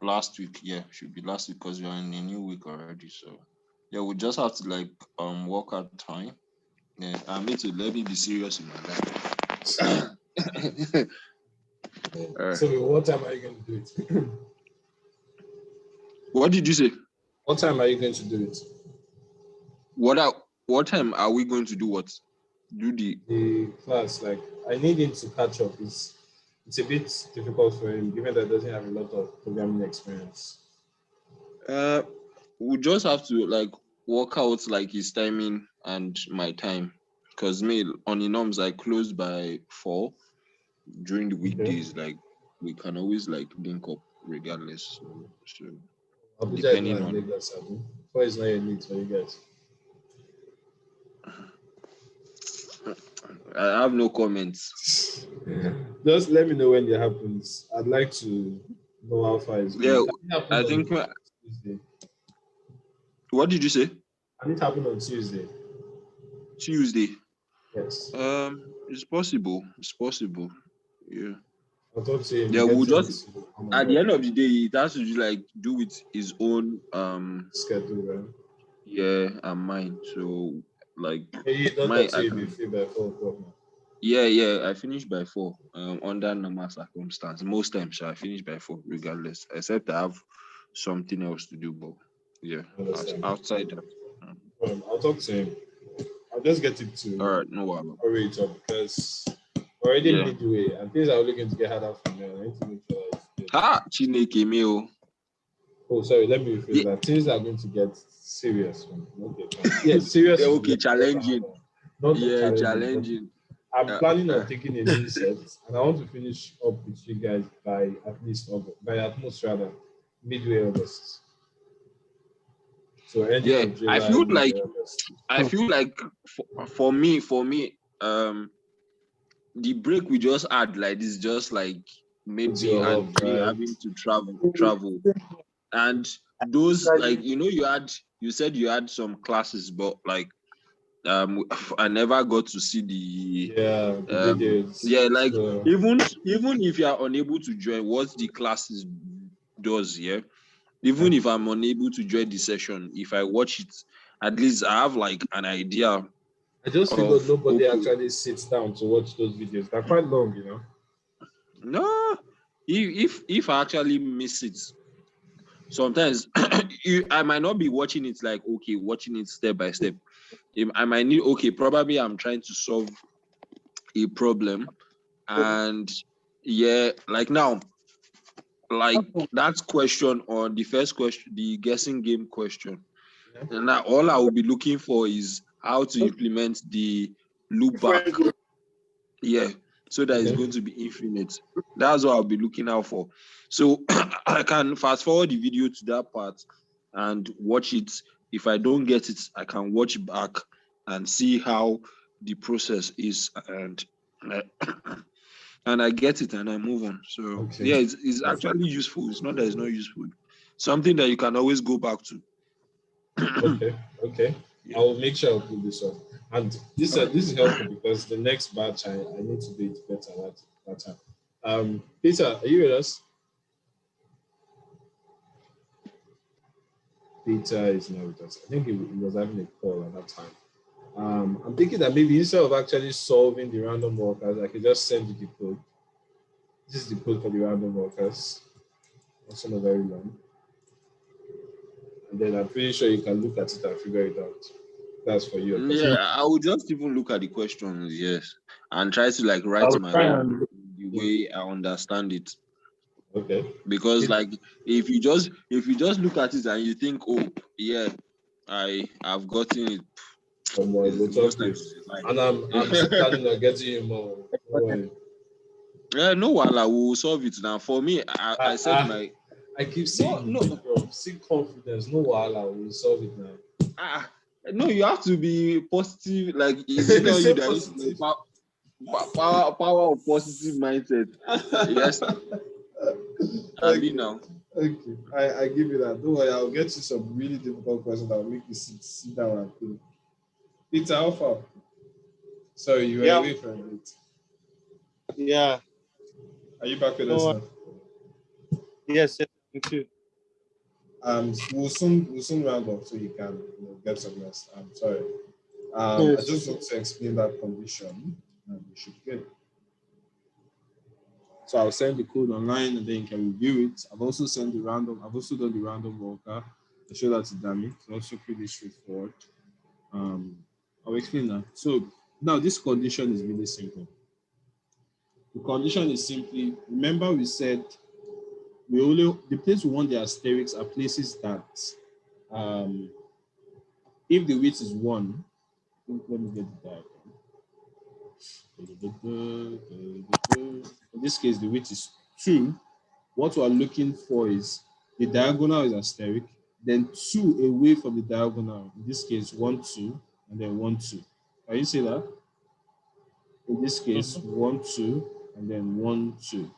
last week. Yeah, should be last week because we are in a new week already. So yeah, we just have to like work out time. Yeah, I need to let me be serious in my life.
So what time are you going to do it?
What did you say?
What time are you going to do it?
What time are we going to do what? Do
the class? Like I need him to catch up. It's a bit difficult for him given that he doesn't have a lot of programming experience.
We just have to like work out like his timing and my time. Because me on the norms I close by 4 during the weekdays. Okay. Like we can always like link up regardless. So
depending on Lagos, what is not a need for you guys?
I have no comments.
Just let me know when it happens. I'd like to know how far it's
Yeah,
going. It happened
I
on
think.
Tuesday.
What did you say?
And it happened on Tuesday.
Tuesday.
Yes.
It's possible. It's possible. Yeah.
I thought to him,
Yeah, we'll
getting
just
to
at the end of the day, it has to do with his own
schedule, right?
yeah, and mine. So like
Hey, you don't
mine,
talk to
I
him
can.
if you by 4 o'clock now.
Yeah, I finished by 4. Under normal circumstance, most times I finish by 4, regardless, except I have something else to do. But yeah,
Understand.
outside that.
I'll talk to him. I'll just get it to
All right, no problem.
hurry it up because already
Yeah.
midway and things are only going to get harder from there. I need to make sure that it's good.
Chineke me.
Oh, sorry, let me rephrase that. Things are going to get serious. Okay. Yes, serious.
Yeah,
is
okay,
good.
challenging.
Not
Yeah,
challenging.
challenging.
I'm planning on taking a new set, and I want to finish up with you guys by at least August, rather, midway August. So ending
Yeah,
of July,
I feel
midway
like
August.
for me, the break we just had like this just like made
Puts
me
you
and
off,
me
right?
having to travel, and those like you said you had some classes, but like I never got to see the
videos.
yeah, like
So,
even if you are unable to join what the classes does, yeah, even if I'm unable to join the session, if I watch it, at least I have like an idea.
I just feel that nobody actually sits down to watch those videos. They're quite long, you know.
No, if I actually miss it, sometimes I might not be watching it like watching it step by step. I might need probably I'm trying to solve a problem, and yeah, like now, like that question on the first question, the guessing game question, and now all I will be looking for is how to implement the loop back. Yeah, so that it's going to be infinite. That's what I'll be looking out for. So I can fast forward the video to that part and watch it. If I don't get it, I can watch back and see how the process is, and I get it and I move on. So yeah, it's actually useful. It's not that it's not useful. Something that you can always go back to.
Okay. I will make sure I'll put this up. And this is helpful because the next batch I need to do it better that time. Peter, are you with us? Peter is not with us. I think he was having a call at that time. I'm thinking that maybe instead of actually solving the random walkers, I could just send you the code. This is the code for the random walkers. Also not very long. And then I'm pretty sure you can look at it and figure it out. That's for you.
Yeah, I would just even look at the questions, yes, and try to like write my own the way I understand it.
Okay.
Because like if you just look at it and you think, oh yeah, I've gotten it.
And I'm still planning on getting you more.
Yeah, no wala, we'll solve it now. For me, I said
I keep saying bro, seek confidence, no wala, we'll solve it now.
No, you have to be positive. Like is it not you that is power of positive mindset? Yes.
Okay. Now. Okay, I give you that. Don't worry, I'll get you some really difficult questions that will make you sit down and think. Peter, how far? Sorry, you were away from it.
Yeah.
Are you back with us now?
Yes, me too.
We'll soon round up so you can get some rest. I'm sorry. I just want to explain that condition and we should get. So I'll send the code online and then you can review it. I've also done the random walker to show that it's dummy. It's also pretty straightforward. I'll explain that. So now this condition is really simple. The condition is simply, remember we said the place we want the asterisks are places that if the weight is 1, let me get the diagram. In this case, the weight is 2. What we are looking for is the diagonal is asterisk, then 2 away from the diagonal. In this case, 1, 2, and then 1, 2. Can you see that? In this case, 1, 2, and then 1, 2.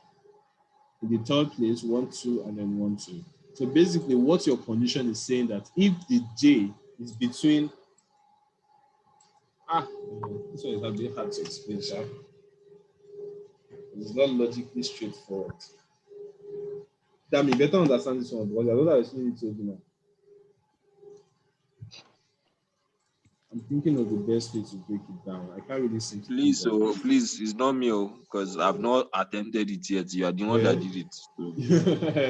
In the third place, 1, 2, and then 1, 2. So basically, what your condition is saying that if the j is between this one is a bit hard to explain, sir. It's not logically straightforward. Damn, you better understand this one because I don't actually need to do now. I'm thinking of the best way to break it down. I can't really see.
Please, please, it's not me, because I've not attempted it yet. You are the one that did it. So.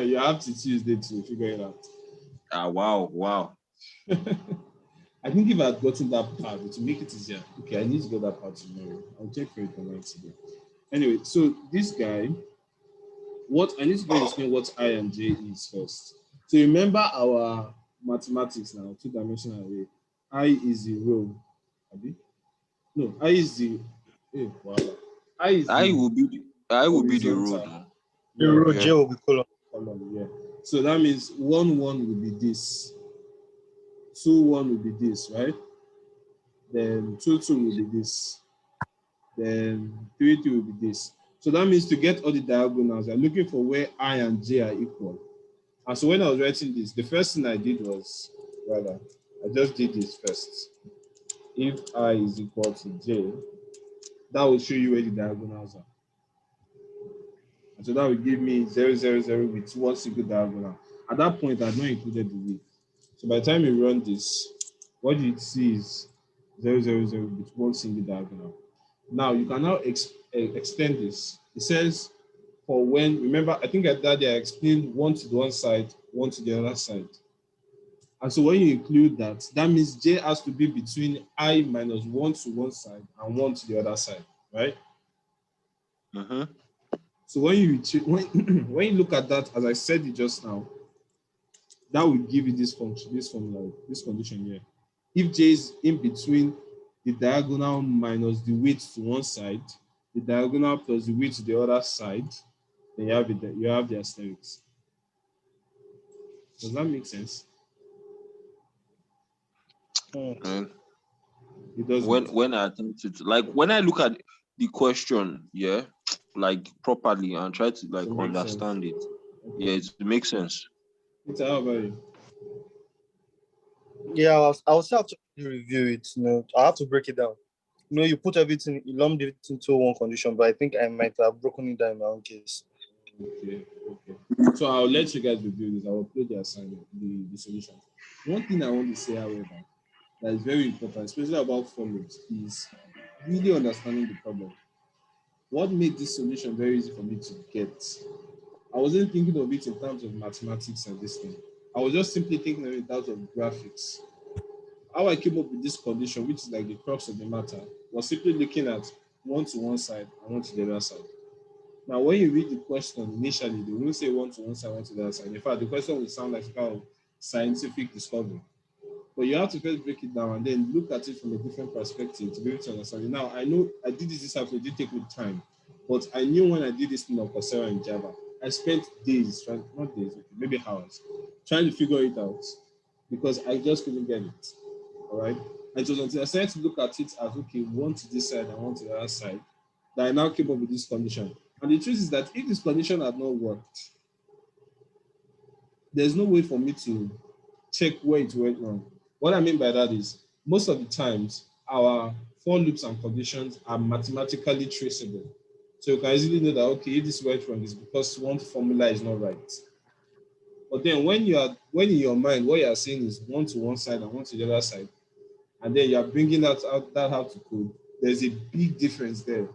You have to Tuesday to figure it out.
Wow.
I think if I had gotten that part, to make it easier. Okay, I need to get that part tomorrow. I'll check for it online today. Anyway, so this guy, I need to go explain what I and J is first. So remember our mathematics now, two-dimensional array. I is the row. No, I is the.
I will be the row.
The row, J will be column.
Yeah. So that means 1, 1 will be this. 2, 1 will be this, right? Then 2, 2 will be this. Then 3, 3 will be this. So that means to get all the diagonals, I'm looking for where I and J are equal. And so when I was writing this, the first thing I did was, I just did this first. If I is equal to J, that will show you where the diagonals are. And so that will give me 0, 0, 0 with one single diagonal. At that point, I've not included the width. So by the time you run this, what you see is 0, 0, 0 with one single diagonal. Now you can now extend this. It says for when, remember, I think at that day I explained 1 to the one side, 1 to the other side. And so when you include that, that means J has to be between I minus 1 to one side and 1 to the other side, right? So when you when you look at that, as I said it just now, that will give you this function, this formula, this condition here. If J is in between the diagonal minus the width to one side, the diagonal plus the width to the other side, then you have the asterisk. Does that make sense?
It
does.
When I attempt it, like when I look at the question, like properly and try to like understand it, it makes sense.
How about you?
Yeah, I also have to review it. I have to break it down. You put everything, you lumped it into one condition, but I think I might have broken it down in my own case.
Okay. So I'll let you guys review this. I will upload the assignment, the solution. One thing I want to say, however, that is very important, especially about formulas, is really understanding the problem. What made this solution very easy for me to get? I wasn't thinking of it in terms of mathematics and this thing. I was just simply thinking of it in terms of graphics. How I came up with this condition, which is like the crux of the matter, was simply looking at 1 to one side and 1 to the other side. Now, when you read the question initially, they won't say 1 to one side, 1 to the other side. In fact, the question will sound like a kind of scientific discovery. But you have to first break it down and then look at it from a different perspective to be able to understand it. Now, I know I did this after, it did take me time, but I knew when I did this thing on Coursera in Java, I spent days, not days, maybe hours, trying to figure it out because I just couldn't get it. All right. And it was until I started to look at it as, okay, 1 to this side and 1 to the other side, that I now came up with this condition. And the truth is that if this condition had not worked, there's no way for me to check where it went wrong. What I mean by that is, most of the times, our for loops and conditions are mathematically traceable. So you can easily know that, okay, if this went wrong, it's because one formula is not right. But then when in your mind, what you are saying is 1 to one side and 1 to the other side, and then you are bringing that out to code, there's a big difference there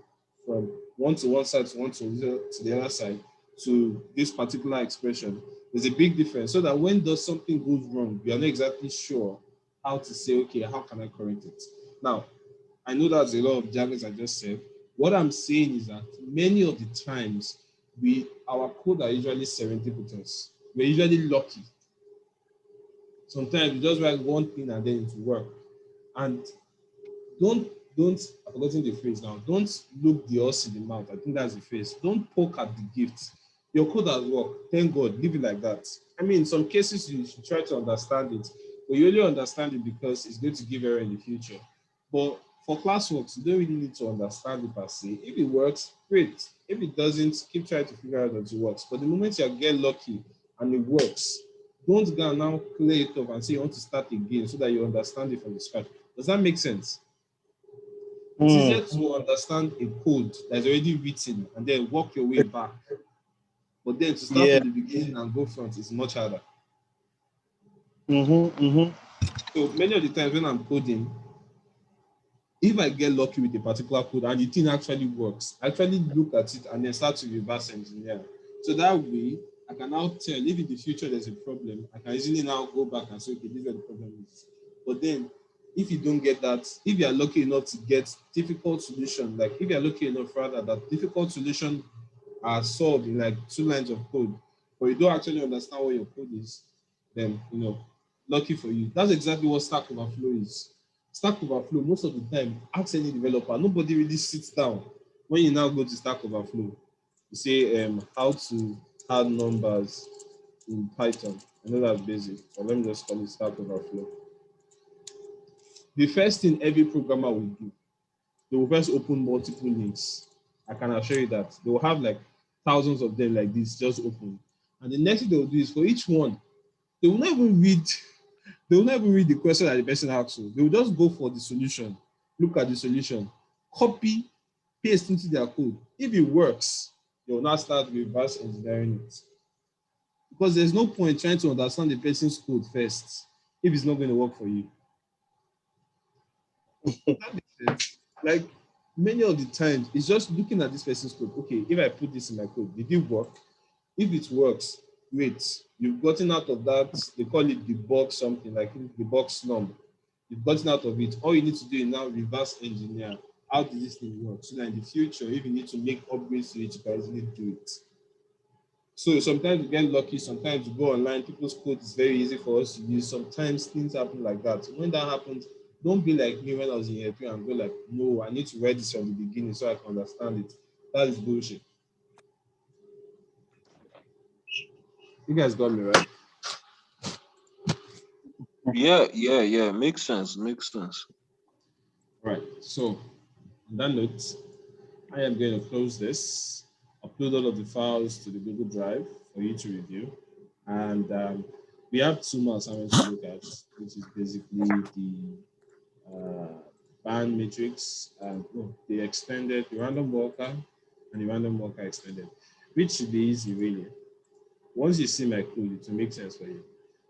from 1 to one side to 1 to the other side to this particular expression. There's a big difference, so that when something goes wrong, you are not exactly sure how to say, okay, how can I correct it? Now, I know that's a lot of jargon I just said. What I'm saying is that many of the times, our code are usually serendipitous. We're usually lucky. Sometimes you just write one thing and then it will work. And don't, I've forgotten the phrase now, don't look the horse in the mouth. I think that's the phrase. Don't poke at the gift. Your code has worked. Thank God, leave it like that. I mean, in some cases, you should try to understand it, but you only understand it because it's going to give error in the future. But for classwork, you don't really need to understand it per se. If it works, great. If it doesn't, keep trying to figure out that it works. But the moment you get lucky and it works, don't go and now clear it off and say you want to start again so that you understand it from the scratch. Does that make sense? It's easier to understand a code that's already written and then work your way back. But then to start from the beginning and go front is much harder. So many of the times when I'm coding, if I get lucky with a particular code and the thing actually works, I actually look at it and then start to reverse engineer. So that way, I can now tell if in the future there's a problem, I can easily now go back and say, okay, this is where the problem is. But then, if you don't get that, if you are lucky enough to get difficult solution, like if you are lucky enough rather that difficult solution are solved in like 2 lines of code, but you don't actually understand what your code is, then, lucky for you. That's exactly what Stack Overflow is. Stack Overflow, most of the time, ask any developer, nobody really sits down. When you now go to Stack Overflow, you say how to add numbers in Python. I know that's basic, but let me just call it Stack Overflow. The first thing every programmer will do, they will first open multiple links. I can assure you that. They will have like thousands of them like this just open. And the next thing they will do is for each one, they will not even read the question that the person asks you. They will just go for the solution, look at the solution, copy, paste into their code. If it works, they will now start reverse engineering it. Because there's no point trying to understand the person's code first if it's not going to work for you. That makes sense. Like many of the times, it's just looking at this person's code. Okay, if I put this in my code, did it work? If it works, great. You've gotten out of that. They call it the box something, like the box slump. You've gotten out of it. All you need to do is now reverse engineer. How does this thing work? So that in the future, if you need to make upgrades to it, you can easily do it. So sometimes we get lucky. Sometimes you go online, people's code is very easy for us to use. Sometimes things happen like that. When that happens, don't be like me when I was in EP and go like, no, I need to write this from the beginning so I can understand it. That is bullshit. You guys got me, right?
Yeah. Makes sense.
Right. So on that note, I am going to close this, upload all of the files to the Google Drive for you to review. And we have 2 more assignments to look at, which is basically the band matrix, the extended, the random walker, and the random walker extended, which should be easy, really. Once you see my code, it will make sense for you.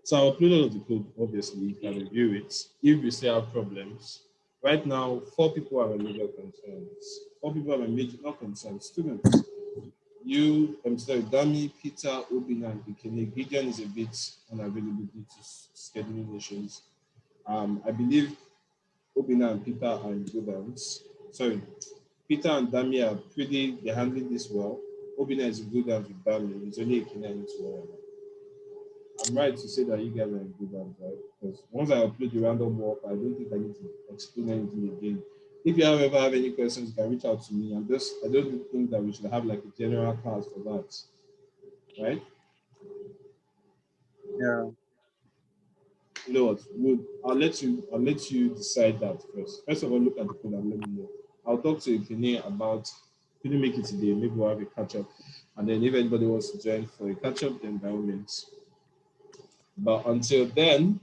So I'll upload all of the code, obviously, you can review it. If you still have problems, right now, 4 people have a major concerns. 4 people have a major, not concerns, students. You, Dami, Peter, Obina, and Ikene. Gideon is a bit unavailable due to scheduling issues. I believe Obina and Peter are in good hands. Sorry, Peter and Dami are they're handling this well. Obina is in good hands with Dami. It's only Ikene I need to worry about. I'm right to say that you guys are in good hands, right? Because once I upload the random walk, I don't think I need to explain anything again. If you ever have any questions, you can reach out to me. I don't think that we should have like a general class for that, right?
Yeah.
You know what? I'll let you decide that first. First of all, look at the code and let me know. I'll talk to Ikene about couldn't make it today. Maybe we'll have a catch up, and then if anybody wants to join for a catch up, then by all means. But until then,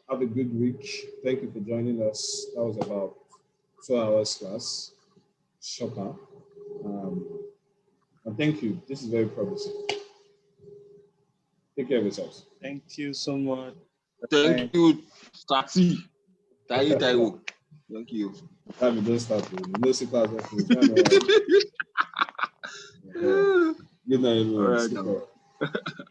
have a good week. Thank you for joining us. That was about 2 hours class. Shocker. And thank you. This is very promising. Take care of yourselves.
Thank you so much.
Thank you, Sati. Taiwo. Thank you.
Don't start with no class. Good night, everyone.
All right,